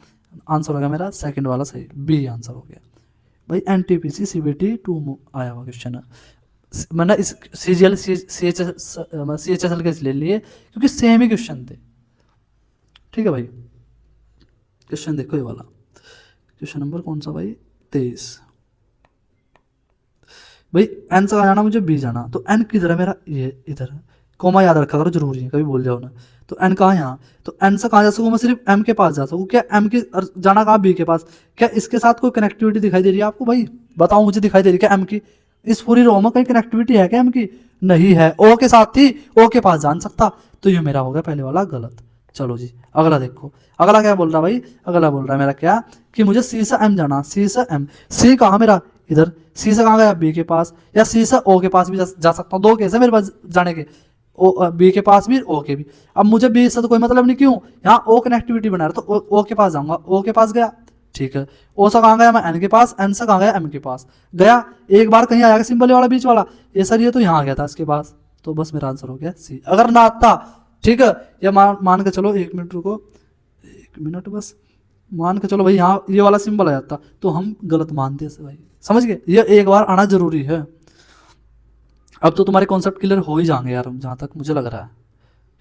[SPEAKER 1] आंसर हो गया मेरा सेकंड वाला सही, बी आंसर हो गया भाई। एनटीपीसी सीबीटी 2 आया हुआ क्वेश्चन है, मैंने इस सीजीएल सीएचएसएल के ले लिए क्योंकि सेम ही क्वेश्चन थे, ठीक है भाई। क्वेश्चन देखो ये वाला, क्वेश्चन नंबर कौन सा भाई, 23 भाई। एन से कहाँ जाना मुझे, बी जाना, तो एन किधर है मेरा, ये इधर है, कोमा याद रखा करो जरूरी है, कभी भूल जाओ ना। तो एन कहाँ यहाँ, तो एन से कहाँ जा सकूँ मैं, सिर्फ एम के पास जा सकूँ, क्या एम के जाना कहाँ, बी के पास। क्या इसके साथ कोई कनेक्टिविटी दिखाई दे रही है आपको भाई, बताओ मुझे, दिखाई दे रही है क्या एम की, इस पूरी रो में कहीं कनेक्टिविटी है क्या एम की, नहीं है। ओ के साथ थी, ओ के पास जान सकता, तो ये मेरा हो गया पहले वाला गलत। चलो जी अगला देखो, अगला क्या बोल रहा भाई, अगला बोल रहा है मेरा क्या, कि मुझे सी से एम जाना, सी से एम, सी कहाँ मेरा इधर, सी से कहाँ गया, बी के पास, या सी से ओ के पास भी जा सकता हूँ, दो केस है मेरे पास जाने के, ओ बी के पास भी, ओ के भी। अब मुझे बी से तो कोई मतलब नहीं, क्यों, यहाँ ओ कनेक्टिविटी बना रहा, तो ओ के पास जाऊंगा, ओ के पास गया, ठीक है। ओ से कहाँ गया मैं, एन के पास, एन से कहाँ गया, एम के पास गया, एक बार कहीं आया सिंबल वाला बीच वाला, ये सर ये तो यहाँ गया था इसके पास, तो बस मेरा आंसर हो गया सी। अगर ना आता, ठीक है, या मान के चलो, 1 मिनट रुको, 1 मिनट बस, मान के चलो भाई यहाँ ये वाला सिंबल आ जाता, तो हम गलत मानते हैं भाई, समझ गए, ये एक बार आना जरूरी है। अब तो तुम्हारे कॉन्सेप्ट क्लियर हो ही जाएंगे यार, जहाँ तक मुझे लग रहा है,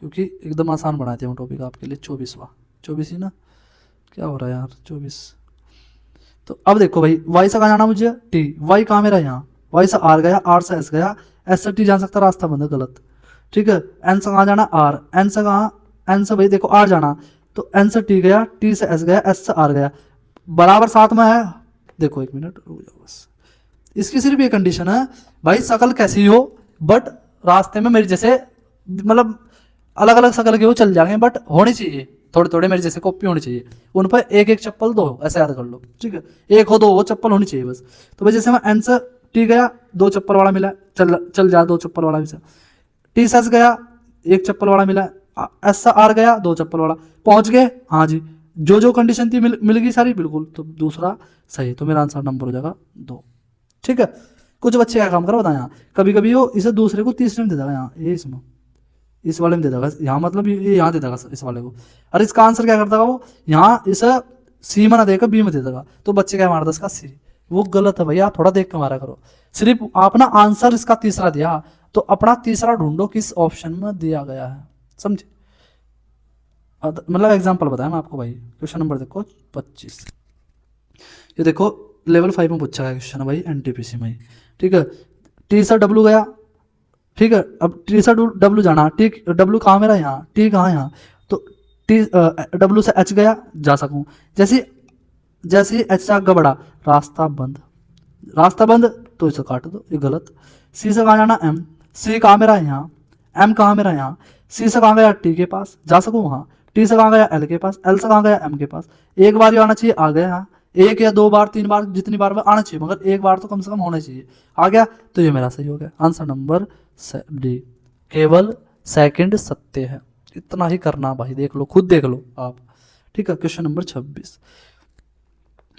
[SPEAKER 1] क्योंकि एकदम आसान बनाए थे हम टॉपिक आपके लिए। 24 ही ना, क्या हो रहा है यार, 24। तो अब देखो भाई, वाई से कहाँ जाना मुझे, टी, वाई कहाँ मेरा यहाँ, वाई से आर गया, आर से एस गया, एस से टी जा सकता, रास्ता बंद है, गलत, ठीक है। एन से कहाँ जाना, आर, एन से कहाँ, एन से भाई देखो आर जाना, तो एन से टी गया, टी से एस गया, एस से आर गया, बराबर साथ में है। देखो 1 मिनट रुक जाओ बस, इसकी सिर्फ ये कंडीशन है भाई, शकल कैसी हो बट रास्ते में मेरे जैसे, मतलब अलग अलग शकल के वो चल जाएंगे, बट होनी चाहिए थोड़े थोड़े मेरे जैसे कॉपी होनी चाहिए, उन पर एक एक चप्पल दो, ऐसा याद कर लो, ठीक है, एक हो दो वो चप्पल होनी चाहिए बस। तो भाई जैसे मैं एन से टी गया, 2 चप्पल वाला मिला, चल जा 2 चप्पल वाला भी, टी से एस गया, 1 चप्पल वाला मिला, एस से आर गया, 2 चप्पल वाला, पहुंच गए, हाँ जी, जो जो कंडीशन थी मिल गई सारी बिल्कुल, तो दूसरा सही, तो मेरा आंसर नंबर हो जाएगा 2, ठीक है। कुछ बच्चे क्या काम करो बताएं, यहाँ कभी कभी वो इसे दूसरे को तीसरे में दे देगा, यहाँ ये इसमें इस वाले में दे देगा, यहाँ मतलब ये यहाँ दे देगा इस वाले को, और इसका आंसर क्या करता है वो, यहाँ इसे सी में ना देगा बी में दे देगा, तो बच्चे क्या मारता इसका सी, वो गलत है भैया, थोड़ा देख के मारा करो। सिर्फ आप ना आंसर इसका तीसरा दिया, तो अपना तीसरा ढूंढो किस ऑप्शन में दिया गया है, समझे। मतलब एग्जांपल बताया मैं आपको भाई। क्वेश्चन नंबर देखो 25, ये देखो लेवल 5 में पूछा गया क्वेश्चन है भाई, एनटीपीसी में, ठीक है। टी से डब्लू गया, ठीक है। अब टी से डब्लू जाना, टी डब्लू कहाँ मेरा, यहाँ, टी कहाँ, यहाँ, तो टी डब्लू से एच गया, जा सकूँ। जैसे जैसे एच से आगे बढ़ा, रास्ता बंद, रास्ता बंद, तो इसे काट दो, ये गलत। सी से कहाँ जाना, एम, सी कहाँ मेरा, यहाँ, एम कहाँ मेरा, यहाँ, सी से कहाँ गया, टी के पास, जा सकूँ वहाँ। टी से कहाँ गया, एल के पास, एल से कहाँ गया, एम के पास। एक बार ही आना चाहिए, आ गया यहाँ। एक या दो बार, तीन बार, जितनी बार आना चाहिए, मगर एक बार तो कम से कम होना चाहिए, आ गया, तो ये मेरा सही हो गया। आंसर नंबर डी, केवल सेकंड सत्य है। इतना ही करना भाई, देख लो, खुद देख लो आप, ठीक है। क्वेश्चन नंबर 26,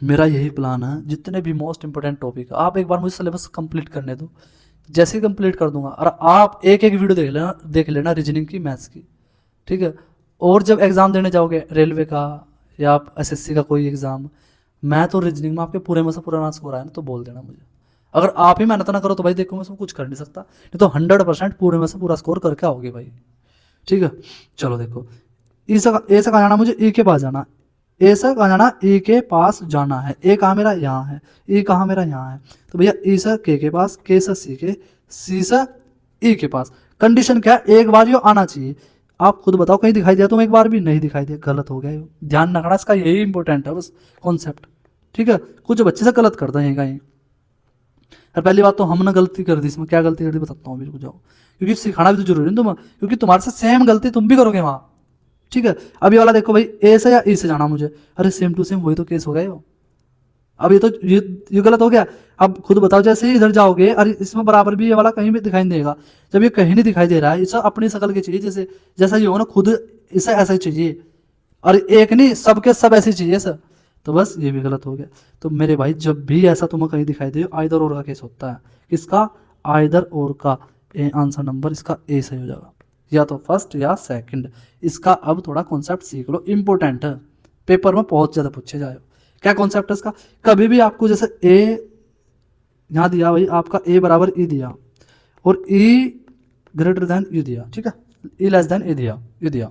[SPEAKER 1] मेरा यही प्लान है, जितने भी मोस्ट इंपोर्टेंट टॉपिक, आप एक बार मुझे सिलेबस कंप्लीट करने दो, जैसे ही कंप्लीट कर दूंगा, और आप एक एक वीडियो देख लेना रीजनिंग की, मैथ्स की, ठीक है। और जब एग्जाम देने जाओगे रेलवे का या आप एसएससी का कोई एग्जाम, मैं तो रीजनिंग में आपके पूरे में से पूरा स्कोर आया ना, तो बोल देना मुझे। अगर आप ही मेहनत ना करो तो भाई देखो, मैं कुछ कर नहीं सकता, नहीं तो 100% पूरे में से पूरा स्कोर करके आओगे भाई, ठीक है। चलो देखो, ए से कहाँ जाना मुझे, ई के पास जाना, ए से कहाँ जाना, ई के पास जाना है। ए कहाँ मेरा, यहाँ है, ई कहाँ मेरा, यहाँ है, तो भैया ई से के पास, के से सी के, सी से ई के पास। कंडीशन क्या है, एक बार यो आना चाहिए। आप खुद बताओ, कहीं दिखाई दिया तुम, एक बार भी नहीं दिखाई दिया, गलत हो गया ये। ध्यान रखना इसका, यही इंपॉर्टेंट है बस कॉन्सेप्ट, ठीक है। कुछ बच्चे से गलत करते हैं कहीं। और पहली बात तो हमने गलती कर दी, इसमें क्या गलती कर दी बताता हूँ, बिल्कुल जाओ, क्योंकि सिखाना भी तो जरूरी है तुम, क्योंकि तुम्हारे से सेम गलती तुम भी करोगे वहाँ, ठीक है। अब ये वाला देखो भाई, ए से या ई से जाना मुझे, अरे सेम टू सेम वही तो केस हो गया वो। अब ये तो ये गलत हो गया। अब खुद बताओ, जैसे ही इधर जाओगे, अरे इसमें बराबर भी ये वाला कहीं भी दिखाई नहीं देगा। जब ये कहीं नहीं दिखाई दे रहा है, इसे अपनी शकल की चाहिए, जैसे जैसा ये हो ना, खुद इसे ऐसा ही चाहिए, और एक नहीं, सबके सब ऐसे चाहिए सर, तो बस ये भी गलत हो गया। तो मेरे भाई, जब भी ऐसा तुम्हें कहीं दिखाई दे, आइदर और का केस होता है। किसका, आइदर और का। आंसर नंबर इसका ए सही हो जाएगा, या तो फर्स्ट या सेकंड। इसका अब थोड़ा कॉन्सेप्ट सीख लो, इंपॉर्टेंट है, पेपर में बहुत ज्यादा पूछे जाए। क्या कॉन्सेप्ट है इसका, कभी भी आपको जैसे ए यहाँ दिया भाई, आपका ए बराबर ई दिया, और ई ग्रेटर देन ई दिया, ठीक है, ई लेस देन ए दिया, ये दिया,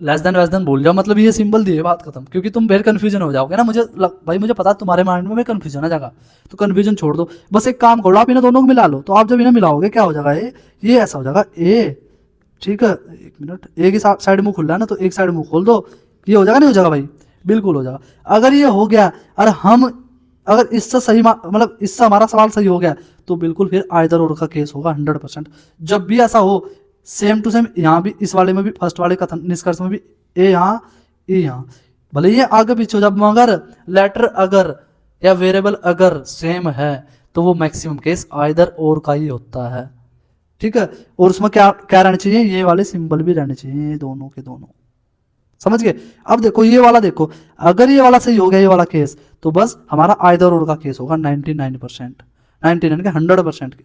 [SPEAKER 1] लेस देन वेस देन बोल जाओ, मतलब ये सिंबल दिए, बात खत्म। क्योंकि तुम फिर कंफ्यूजन हो जाओगे ना, भाई मुझे पता है तुम्हारे माइंड में कंफ्यूजन आ जाएगा, तो कंफ्यूजन छोड़ दो। बस एक काम करो, आप इन्हें दोनों को मिला लो, तो आप जब इन्हें मिलाओगे क्या हो जाएगा, ये ऐसा हो जाएगा ए, ठीक है। एक मिनट, एक ही साइड मुंह खुल रहा है ना, तो एक साइड मुंह खोल दो, ये हो जाएगा, नहीं हो जाएगा भाई, बिल्कुल हो जाएगा। अगर ये हो गया, और हम अगर इससे सही, मतलब इससे हमारा सवाल सही हो गया, तो बिल्कुल फिर आइदर और का केस होगा 100%। जब भी ऐसा हो, सेम टू सेम यहाँ भी, इस वाले में भी, फर्स्ट वाले कथन निष्कर्ष में भी, ए यहाँ, ए यहाँ, भले ये आगे पीछे हो जाए, मगर लेटर अगर या वेरिएबल अगर सेम है, तो वो मैक्सिमम केस आइदर और का ही होता है, ठीक है। और उसमें क्या क्या रहना चाहिए, ये वाले सिंबल भी रहने चाहिए, दोनों के दोनों, समझ गए। अब देखो ये वाला, देखो अगर ये वाला सही हो गया, ये वाला केस, तो बस हमारा आइदर और का केस होगा 99%, 99 के 100% के।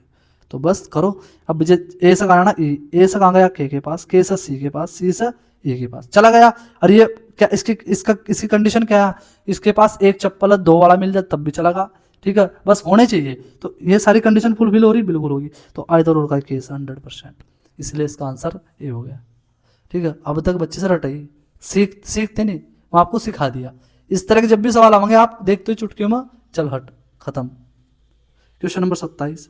[SPEAKER 1] तो बस करो। अब ए से कहाँ ना, ए से कहाँ गया, के पास, के से सी के पास, सी से ए के पास चला गया। और ये क्या, इसकी कंडीशन क्या है, इसके पास एक चप्पल 2 वाला मिल जाए तब भी चलेगा, ठीक है, बस होने चाहिए। तो ये सारी कंडीशन फुलफिल हो रही, बिल्कुल होगी, तो आइदर और का केस 100%, इसलिए इसका आंसर ए हो गया, ठीक है। अब तक बच्चे से रटाई, सीखते नहीं, मैं आपको सिखा दिया। इस तरह के जब भी सवाल आएंगे, आप देखते हो चुटकियों में, चल हट, खत्म। क्वेश्चन नंबर 27,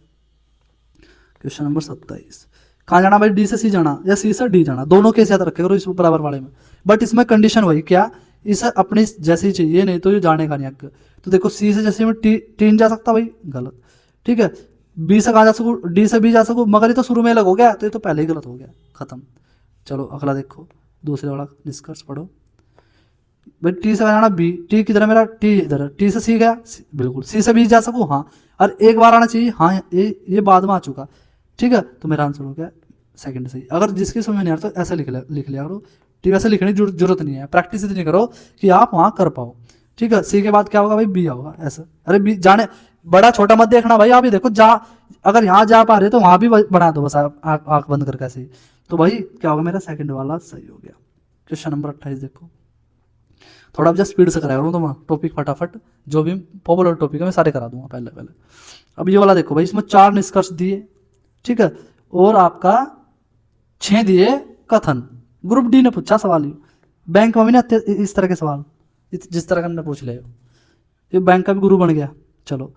[SPEAKER 1] क्वेश्चन नंबर 27, कहाँ जाना भाई, डी से सी जाना या सी से डी जाना, दोनों केस याद रखे करो इस बराबर वाले में। बट इसमें कंडीशन वही, क्या, इसे अपनी जैसी चाहिए, नहीं तो ये जाने का नहीं आगे। तो देखो सी से जैसे में टी जा सकता भाई, गलत, ठीक है। बी से कहाँ जा सकूँ, डी से बी जा सकूँ, मगर ये तो शुरू में अलग हो गया, तो ये तो पहले ही गलत हो गया, खत्म। चलो अगला देखो, दूसरे वाला निष्कर्ष पढ़ो भाई। टी से जाना बी, टी किधर है मेरा, टी इधर है, टी से सी गया, बिल्कुल, सी से बी जा सकूँ, हाँ, और एक बार आना चाहिए, हाँ, ये बाद में आ चुका, ठीक है। तो मेरा आंसर हो गया सेकंड सही। अगर जिसकी समझ नहीं आ रहा तो ऐसा लिख लिया करो, ठीक है, ऐसे लिखने की जरूरत नहीं है, प्रैक्टिस इतनी करो कि आप वहाँ कर पाओ, ठीक है। सी के बाद क्या होगा भाई, बी होगा, ऐसा। अरे बी जाने, बड़ा छोटा मत देखना भाई, आप ये देखो, अगर यहाँ जा पा रहे तो वहाँ भी बना दो, बस आँख बंद करके ऐसे ही। तो भाई क्या होगा, मेरा सेकंड वाला सही हो गया। क्वेश्चन नंबर 28 देखो, थोड़ा अब जस्ट स्पीड से कराया करूँ तो टॉपिक फटाफट, जो भी पॉपुलर टॉपिक है मैं सारे करा दूंगा पहले पहले। अब ये वाला देखो भाई, इसमें 4 निष्कर्ष दिए, ठीक है, और आपका 6 दिए कथन। ग्रुप डी ने पूछा सवाल, ये बैंक में भी ना इस तरह के सवाल जिस तरह का हमने पूछ ले, ये बैंक का भी गुरु बन गया। चलो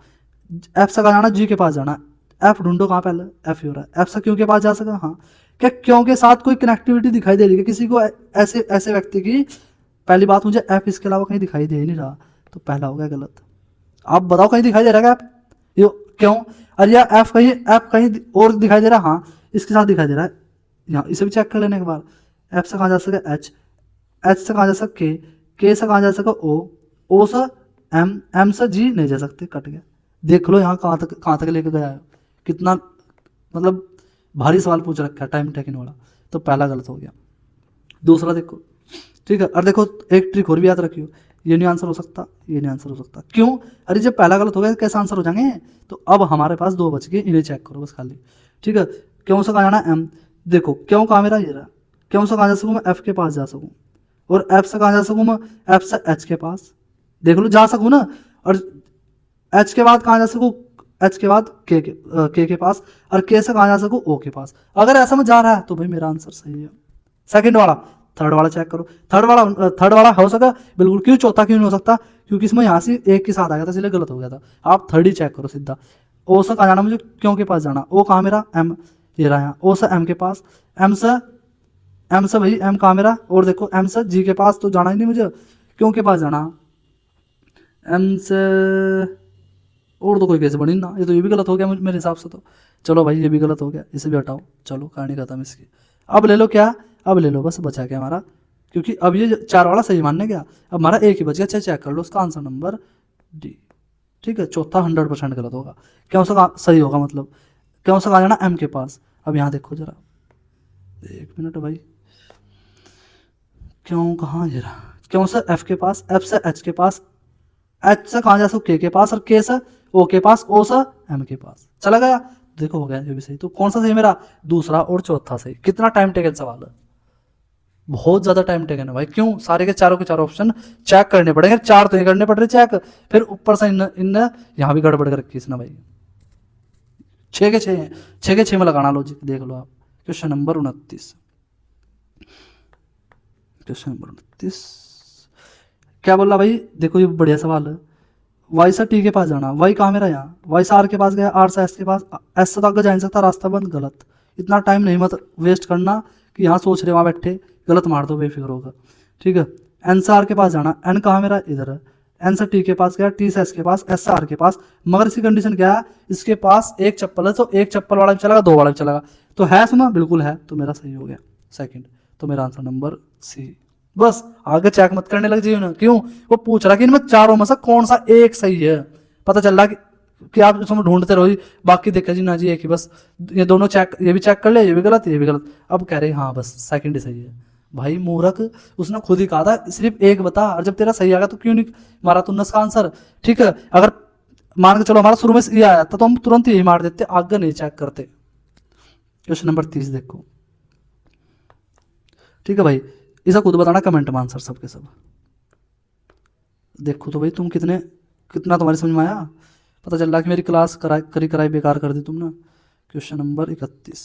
[SPEAKER 1] एफ से कहा जाना, जी के पास जाना, एफ ढूंढो कहाँ, पहले एफ ही हो रहा है, एफ से क्यों के पास जा सका, हाँ, क्या क्यों के साथ कोई कनेक्टिविटी दिखाई दे रही है किसी को, ऐसे ऐसे व्यक्ति की, पहली बात मुझे एफ इसके अलावा कहीं दिखाई दे ही नहीं रहा, तो पहला हो गया गलत। आप बताओ कहीं दिखाई दे रहा है एफ, ये क्यों, अरे यार एफ कहीं और दिखाई दे रहा है, हाँ इसके साथ दिखाई दे रहा है, यहाँ इसे भी चेक कर लेने के बाद, एफ से कहाँ जा सके एच, एच से कहाँ जा सके के से कहाँ जा सके ओ से एम से जी नहीं जा सकते, कट गया। देख लो यहाँ कहाँ तक लेके गया है, कितना मतलब भारी सवाल पूछ रखा है टाइम टेकिंग वाला, तो पहला गलत हो गया। दूसरा देखो, ठीक है, और देखो एक ट्रिक और भी याद रखियो, ये नहीं आंसर हो सकता, ये नहीं आंसर हो सकता, क्यों, अरे जब पहला गलत हो गया कैसे आंसर हो जाएंगे, तो अब हमारे पास 2 बच गए, इन्हें चेक करो बस खाली, ठीक है। क्यों से कहाँ जाना एम, देखो क्यों कहाँ मेरा ये रहा, क्यों से कहाँ जा सकूँ मैं एफ के पास जा सकूँ, और एफ से कहाँ जा सकूँ मैं एफ से एच के पास, देख लो जा सकूँ ना, और एच के बाद कहाँ जा सकूँ, एच के बाद के पास, और के से कहाँ जा सकूँ ओ के पास। अगर ऐसा में जा रहा है तो भाई मेरा आंसर सही है। सेकंड वाला, थर्ड वाला चेक करो, थर्ड वाला हो सका बिल्कुल, क्यों चौथा क्यों नहीं हो सकता, क्योंकि इसमें यहाँ से एक के साथ आ गया था इसलिए गलत हो गया था। आप थर्ड ही चेक करो सीधा, ओ से कहाँ जाना मुझे, क्यों के पास जाना, ओ कहाँ मेरा एम, ये रहा यहाँ, ओ से एम के पास, एम से भाई एम कहाँ मेरा, और देखो एम से जी के पास तो जाना ही नहीं मुझे, क्यों के पास जाना, एम से और तो कोई कैसे बनी ना, ये तो ये भी गलत हो गया मेरे हिसाब से तो। चलो भाई ये भी गलत हो गया, इसे भी हटाओ, चलो कहानी खत्म इसकी। अब ले लो क्या, अब ले लो बस बचा क्या हमारा, क्योंकि अब ये 4 वाला सही मानने गया, अब हमारा एक ही बच गया, चेक कर लो उसका आंसर नंबर डी, ठीक है। चौथा 100% गलत होगा, क्यों से सही होगा, मतलब क्यों से कहा जाना एम के पास। अब यहाँ देखो जरा, 1 मिनट भाई, क्यों कहाँ जरा, क्यों से एफ के पास, एफ से एच के पास, एच से कहाँ जा सकूँ के पास, और के से ओ के पास, ओ से एम के पास, चला गया, देखो हो गया ये भी सही। तो कौन सा सही मेरा, दूसरा और चौथा सही। कितना टाइम टेकन सवाल है, बहुत ज्यादा टाइम टेकन है भाई, क्यों, सारे के चारों ऑप्शन चेक करने पड़ेंगे, 4 तो ये करने पड़ रहे चेक, फिर ऊपर से इन यहाँ भी गड़बड़ कर रखी इसने भाई, 6 के 6 में लगाना लॉजिक, देख लो आप। क्वेश्चन नंबर 29, क्वेश्चन नंबर 29 क्या बोला भाई, देखो ये बढ़िया सवाल है, वाई से टी के पास जाना, वाई कहाँ मेरा यहाँ, वाई से आर के पास गया, आर से एस के पास, एस से तो आगे जा नहीं सकता, रास्ता बंद, गलत। इतना टाइम नहीं मत वेस्ट करना कि यहाँ सोच रहे वहाँ बैठे, गलत मार दो बेफिक्र होगा, ठीक है। एन से आर के पास जाना, एन कहाँ मेरा इधर है, एन से टी के पास गया, टी से एस के पास, एस से आर के पास, मगर इसकी कंडीशन क्या है, इसके पास एक चप्पल है, तो एक चप्पल वाला भी चलेगा, 2 वाला भी चलेगा, तो है सुना, बिल्कुल है, तो मेरा सही हो गया सेकंड, तो मेरा आंसर नंबर सी। बस आगे चेक मत करने लग जाइए ना, क्यों, वो पूछ रहा कि इनमें चारों में से कौन सा एक सही है, पता चल रहा कि आप उसमें ढूंढते रहो, बाकी देखा जी ना जी एक ही बस, ये दोनों चेक, ये भी चेक कर ले, ये भी गलत, ये भी गलत, अब कह रहे हाँ बस सेकंड ही सही है। भाई मूर्ख, उसने खुद ही कहा था सिर्फ एक बता, और जब तेरा सही आ गया तो क्यों नहीं मारा तूने उसका आंसर, ठीक है। अगर मान के चलो हमारा शुरू में ये आया था तो हम तुरंत यही मार देते, आगे नहीं चेक करते। क्वेश्चन नंबर 30 देखो, ठीक है भाई, इसे खुद बताना कमेंट में आंसर सबके सब। देखो तो भाई तुम कितना तुम्हारी समझ में आया, पता चल रहा कि मेरी क्लास कराई बेकार कर दी तुमने। क्वेश्चन नंबर 31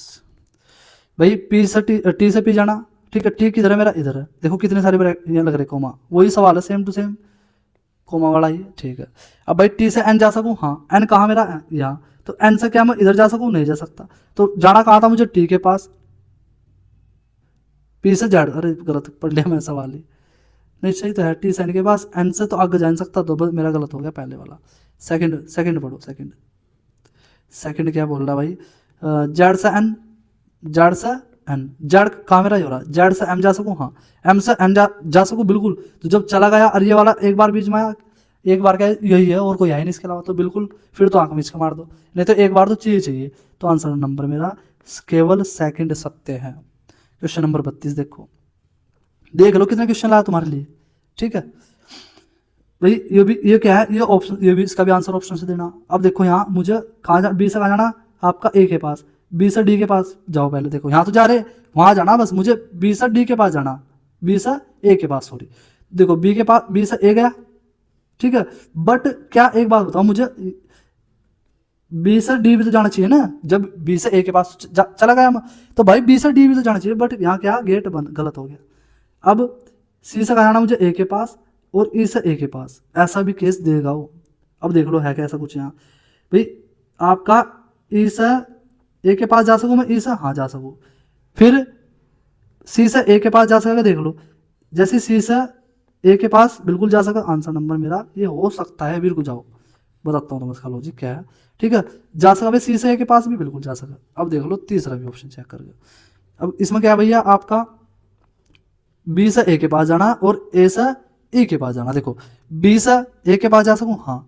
[SPEAKER 1] भाई, पी से टी से पी जाना, ठीक है, टी किधर है मेरा, इधर है, देखो कितने सारे ये लग रहे कोमा, वही सवाल है सेम टू सेम, कोमा वाला ही, ठीक है। अब भाई टी से एन जा सकूँ, हाँ, एन कहाँ मेरा यहाँ, तो एन से क्या मैं इधर जा सकूँ, नहीं जा सकता, तो जाना कहाँ था मुझे, टी के पास, पी से जेड, अरे गलत पढ़ लिया मैं सवाल ही, नहीं सही तो है, टी से एन के पास, एन से तो आगे जा नहीं सकता, तो बस मेरा गलत हो गया पहले वाला। सेकंड पढ़ो, सेकंड क्या बोल रहा भाई, जेड से एन, जेड से एन, जेड कहाँ मेरा हो रहा, जेड से एम जा सकूँ, हाँ, एम से एन जा सकूँ बिल्कुल, तो जब चला गया और ये वाला एक बार बीच में आया, एक बार क्या यही है और कोई है नहीं इसके अलावा, तो बिल्कुल फिर तो आंख मीच का मार दो, नहीं तो एक बार तो चाहिए, तो आंसर नंबर मेरा केवल सेकंड सत्य है। क्वेश्चन नंबर 32 देखो, देख लो कितने क्वेश्चन लाया तुम्हारे लिए, ठीक है भाई, ये क्या है, ये ऑप्शन, ये भी इसका भी आंसर ऑप्शन से देना। अब देखो यहाँ मुझे कहाँ बी से कहाँ जाना, आपका ए के पास, बी से डी के पास जाओ, पहले देखो यहाँ तो जा रहे, वहां जाना, बस मुझे बी से डी के पास जाना, बी से ए के पास, सॉरी, देखो बी के पास बी से ए गया, ठीक है, बट क्या एक बात बताओ मुझे, बी से डी भी तो जाना चाहिए ना, जब बी से ए के पास चला गया तो भाई बी से डी भी तो जाना चाहिए, बट यहाँ क्या गेट बंद गलत हो गया। अब सी से जाना मुझे ए के पास और ई से ए के पास, ऐसा भी केस देगा वो। अब देख लो है क्या ऐसा कुछ यहाँ भाई, आपका ई से ए के पास जा सकूँ मैं, ई से हाँ जा सकूँ, फिर सी से ए के पास जा सकेगा, देख लो जैसे सी से ए के पास बिल्कुल जा सका, आंसर नंबर मेरा ये हो सकता है, बिल्कुल जाओ बताता हूँ तो इसका लॉजिक क्या है, ठीक है, जा सका भाई सी से ए के पास भी बिल्कुल जा सका। अब देख लो तीसरा भी ऑप्शन चेक करके, अब इसमें क्या है भैया, आपका बी से ए के पास जाना और ए से ए के पास जाना, देखो बी से ए के पास जा सकूँ हाँ,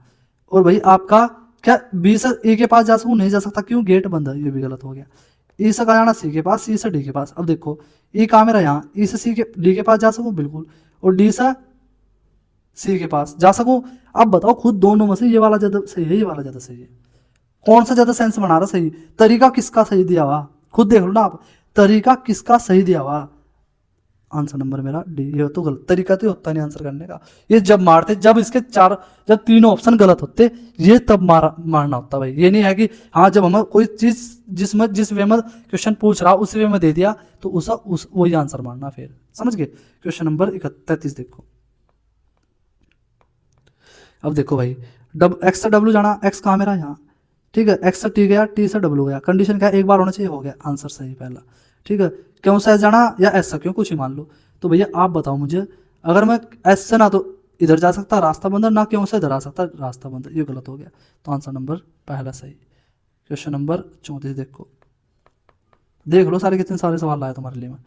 [SPEAKER 1] और भाई आपका क्या बी से ए के पास जा सकूँ, नहीं जा सकता, क्यों गेट बंद है, ये भी गलत हो गया। ई से कहा जाना सी के पास, सी से डी के पास, अब देखो ई कहाँ मेरा यहाँ, ई से सी के डी के पास जा सकूँ बिल्कुल, और डी से सी के पास जा सकूँ। अब बताओ खुद दोनों में से ये वाला ज़्यादा सही है, ये वाला ज़्यादा सही है, कौन सा ज़्यादा सेंस बना रहा सही, तरीका किसका सही दिया हुआ, खुद देख लो ना आप, तरीका किसका सही दिया हुआ, आंसर नंबर मेरा डी। ये तो गलत तरीका तो होता नहीं आंसर करने का, ये जब मारते जब इसके जब तीनों ऑप्शन गलत होते ये तब मारना होता भाई, ये नहीं है कि हाँ जब हमें कोई चीज जिस वे में क्वेश्चन पूछ रहा उस वे में दे दिया तो उस वही आंसर मारना, फिर समझ गए। क्वेश्चन नंबर 33 देखो, अब देखो भाई एक्स से डब्ल्यू जाना, एक्स कहाँ मेरा यहाँ, ठीक है, एक्स से टी गया, टी से डब्ल्यू गया, कंडीशन क्या एक बार होना चाहिए, हो गया आंसर सही पहला, ठीक है। क्यों से एस जाना या एस से क्यों, कुछ ही मान लो, तो भैया आप बताओ मुझे, अगर मैं एस से ना तो इधर जा सकता रास्ता बंद, ना क्यों से इधर आ सकता रास्ता बंद, ये गलत हो गया, तो आंसर नंबर पहला सही। क्वेश्चन नंबर 34 देखो, देख लो सारे कितने सारे सवाल लाए तुम्हारे लिए मैं।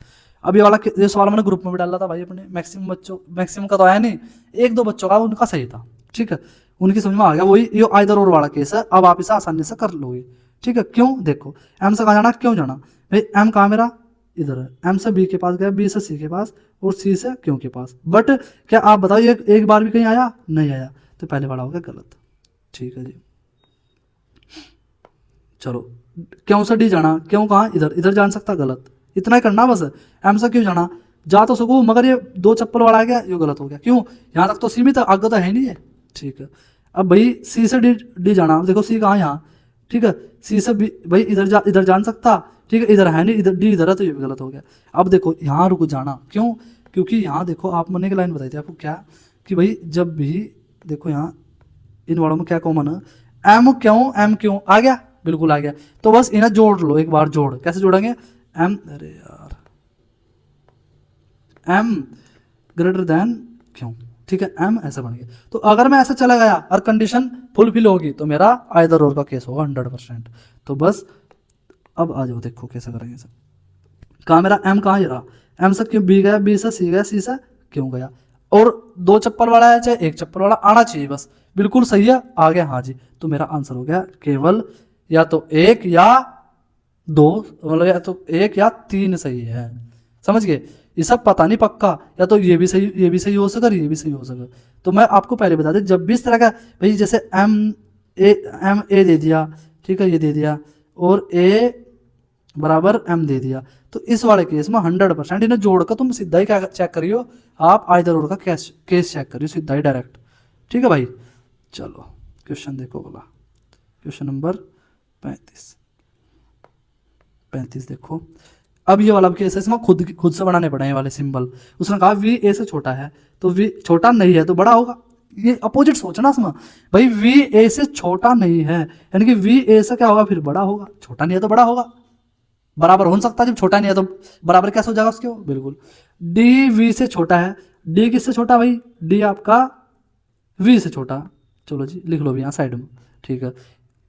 [SPEAKER 1] अब ये सवाल मैंने ग्रुप में भी डाला था भाई अपने, मैक्सिमम का तो आया नहीं, एक दो बच्चों का उनका सही था, ठीक है, उनकी समझ में आ गया, वही ये आइदर और वाला केस है, अब आप इसे आसानी से कर लोगे, ठीक है। क्यों देखो एम से कहाँ जाना, क्यों जाना भाई, एम कहाँ मेरा इधर है, एम से बी के पास गया, बी से सी के पास और सी से क्यों के पास, बट क्या आप बताओ ये एक बार भी कहीं आया नहीं आया, तो पहले वाला हो गया गलत, ठीक है जी। चलो क्यों से डी जाना, क्यों कहाँ इधर, इधर जान सकता गलत, इतना ही करना बस। एम से क्यों जाना, जा तो सकूँ मगर ये दो चप्पल वाला आ गया, ये गलत हो गया, क्यों यहाँ तक तो सीमित है, आगे तो है नहीं है, ठीक है। अब भाई सी से डी जाना, देखो सी कहाँ यहाँ, ठीक है, सी से बी भाई इधर जान सकता, ठीक है, इधर है नहीं, इधर डी इधर है, तो ये भी गलत हो गया। अब देखो यहाँ रुक जाना, क्यों, क्योंकि यहाँ देखो आप मैंने एक लाइन बताई थी आपको क्या, कि भाई जब भी देखो यहाँ इन वर्डों में क्या कॉमन है, एम क्यों आ गया, बिल्कुल आ गया, तो बस इन्हें जोड़ लो एक बार, जोड़ कैसे जोड़ेंगे, एम अरे यार एम ग्रेटर देन क्यों, ठीक है, एम ऐसा बन गया, तो अगर मैं ऐसा चला गया और कंडीशन फुलफिल होगी तो मेरा आइदर और का केस होगा 100%। तो बस अब आ जाओ देखो कैसा करेंगे सर, कहाँ मेरा एम कहाँ रहा, एम से क्यों बी गया, बी से सी गया, सी से क्यों गया, और दो चप्पल वाला है चाहे एक चप्पल वाला आना चाहिए, बस बिल्कुल सही है आ गया, हाँ जी, तो मेरा आंसर हो गया केवल या तो एक या दो, मतलब या तो एक या तीन सही है, समझ गए। ये सब पता नहीं पक्का, या तो ये भी सही हो सका, ये भी सही हो सका, तो मैं आपको पहले बता दें जब भी इस तरह का भाई जैसे एम ए दे दिया, ठीक है, ये दे दिया और ए बराबर एम दे दिया, तो इस वाले केस में 100% इन्हें जोड़कर तुम सीधा ही क्या चेक करियो, आप आइदर और का केस चेक करियो सीधा ही डायरेक्ट, ठीक है भाई। चलो क्वेश्चन देखो बोला, क्वेश्चन नंबर 35 देखो, अब ये वाला केस है, इसमें खुद से बनाने पड़े हैं वाले सिंबल, उसने कहा वी ए से छोटा है, तो वी छोटा नहीं है तो बड़ा होगा, ये अपोजिट सोचना इसमें भाई, वी ए से छोटा नहीं है यानी कि वी ए से क्या होगा फिर बड़ा होगा, छोटा नहीं है तो बड़ा होगा, बराबर हो सकता है, जब छोटा नहीं है तो बराबर कैसे हो जाएगा उसके, बिल्कुल। डी वी से छोटा है, डी किससे छोटा भाई, डी आपका वी से छोटा, चलो जी लिख लो भी यहाँ साइड में, ठीक है,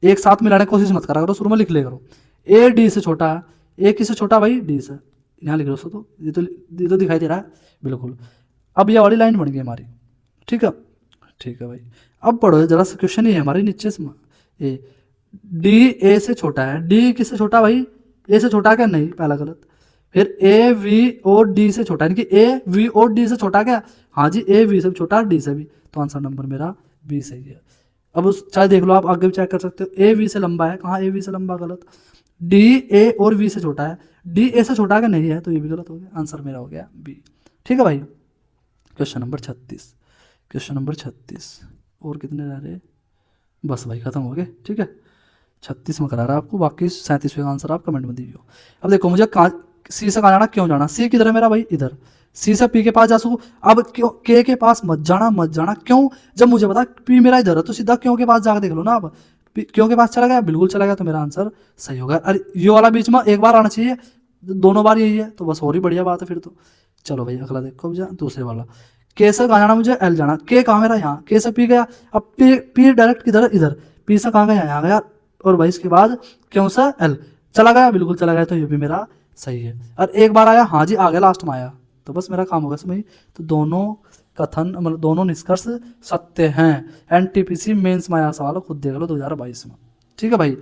[SPEAKER 1] एक साथ मिलाने की कोशिश मत करा करो, शुरू में लिख ले करो, ए डी से छोटा है, ए किससे छोटा भाई, डी से, यहाँ लिख लो उसको, तो ये तो दिखाई दे रहा है बिल्कुल। अब ये वाली लाइन बन गई हमारी, ठीक है, ठीक है भाई। अब पढ़ो जरा सा, क्वेश्चन ही है हमारे नीचे से, ए डी ए से छोटा है, डी किससे छोटा भाई, ए से छोटा क्या, नहीं पहला गलत, फिर ए वी और डी से छोटा, यानी कि ए वी और डी से छोटा क्या, हाँ जी ए वी से छोटा डी से भी, तो आंसर नंबर मेरा बी सही है। अब उस चाहे देख लो आप आगे भी चेक कर सकते हो, ए वी से लंबा है, कहाँ ए वी से लंबा, गलत, डी ए और वी से छोटा है, डी ए से छोटा क्या नहीं है, तो ये भी गलत हो गया, आंसर मेरा हो गया बी, ठीक है भाई। क्वेश्चन नंबर 36, क्वेश्चन नंबर 36 और कितने रह रहे, बस भाई खत्म हो गए। ठीक है, 36 में करा रहा है आपको, बाकी 37वें का आंसर आप कमेंट में दीजिए। अब देखो मुझे सी से कहाँ जाना, क्यों जाना, सी किधर है मेरा भाई, इधर, सी से पी के पास जा सकूँ। अब क्यों के पास मत जाना, मत जाना, क्यों, जब मुझे पता पी मेरा इधर है तो सीधा क्यों के पास जाकर देख लो ना। अब क्यों के पास चला गया, बिल्कुल चला गया, तो मेरा आंसर सही होगा। अरे ये वाला बीच में एक बार आना चाहिए, दोनों बार यही है तो बस और ही बढ़िया बात है फिर तो। चलो भाई अगला देखो, अब दूसरे वाला, के से कहाँ जाना मुझे, एल जाना, के कहाँ मेरा यहाँ, के से पी गया, अब पी डायरेक्ट किधर, इधर, पी से कहाँ गया, यहाँ गया, और भाई इसके बाद क्यों सा एल चला गया, बिल्कुल चला गया, तो ये भी मेरा सही है। और एक बार आया, हाँ जी आ गया, लास्ट में आया, तो बस मेरा काम होगा इसमें। तो दोनों कथन मतलब दोनों निष्कर्ष सत्य हैं। एनटीपीसी मेंस में आया सवाल, खुद देख लो 2022 में। ठीक है भाई,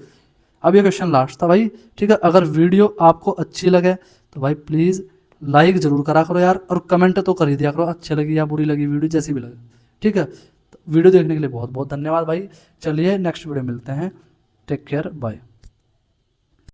[SPEAKER 1] अब ये क्वेश्चन लास्ट था भाई। ठीक है, अगर वीडियो आपको अच्छी लगे तो भाई प्लीज़ लाइक जरूर करा करो यार, और कमेंट तो कर ही दिया करो, अच्छी लगी या बुरी लगी वीडियो, जैसी भी लगे। ठीक है, तो वीडियो देखने के लिए बहुत बहुत धन्यवाद भाई। चलिए नेक्स्ट वीडियो मिलते हैं, टेक केयर, बाय।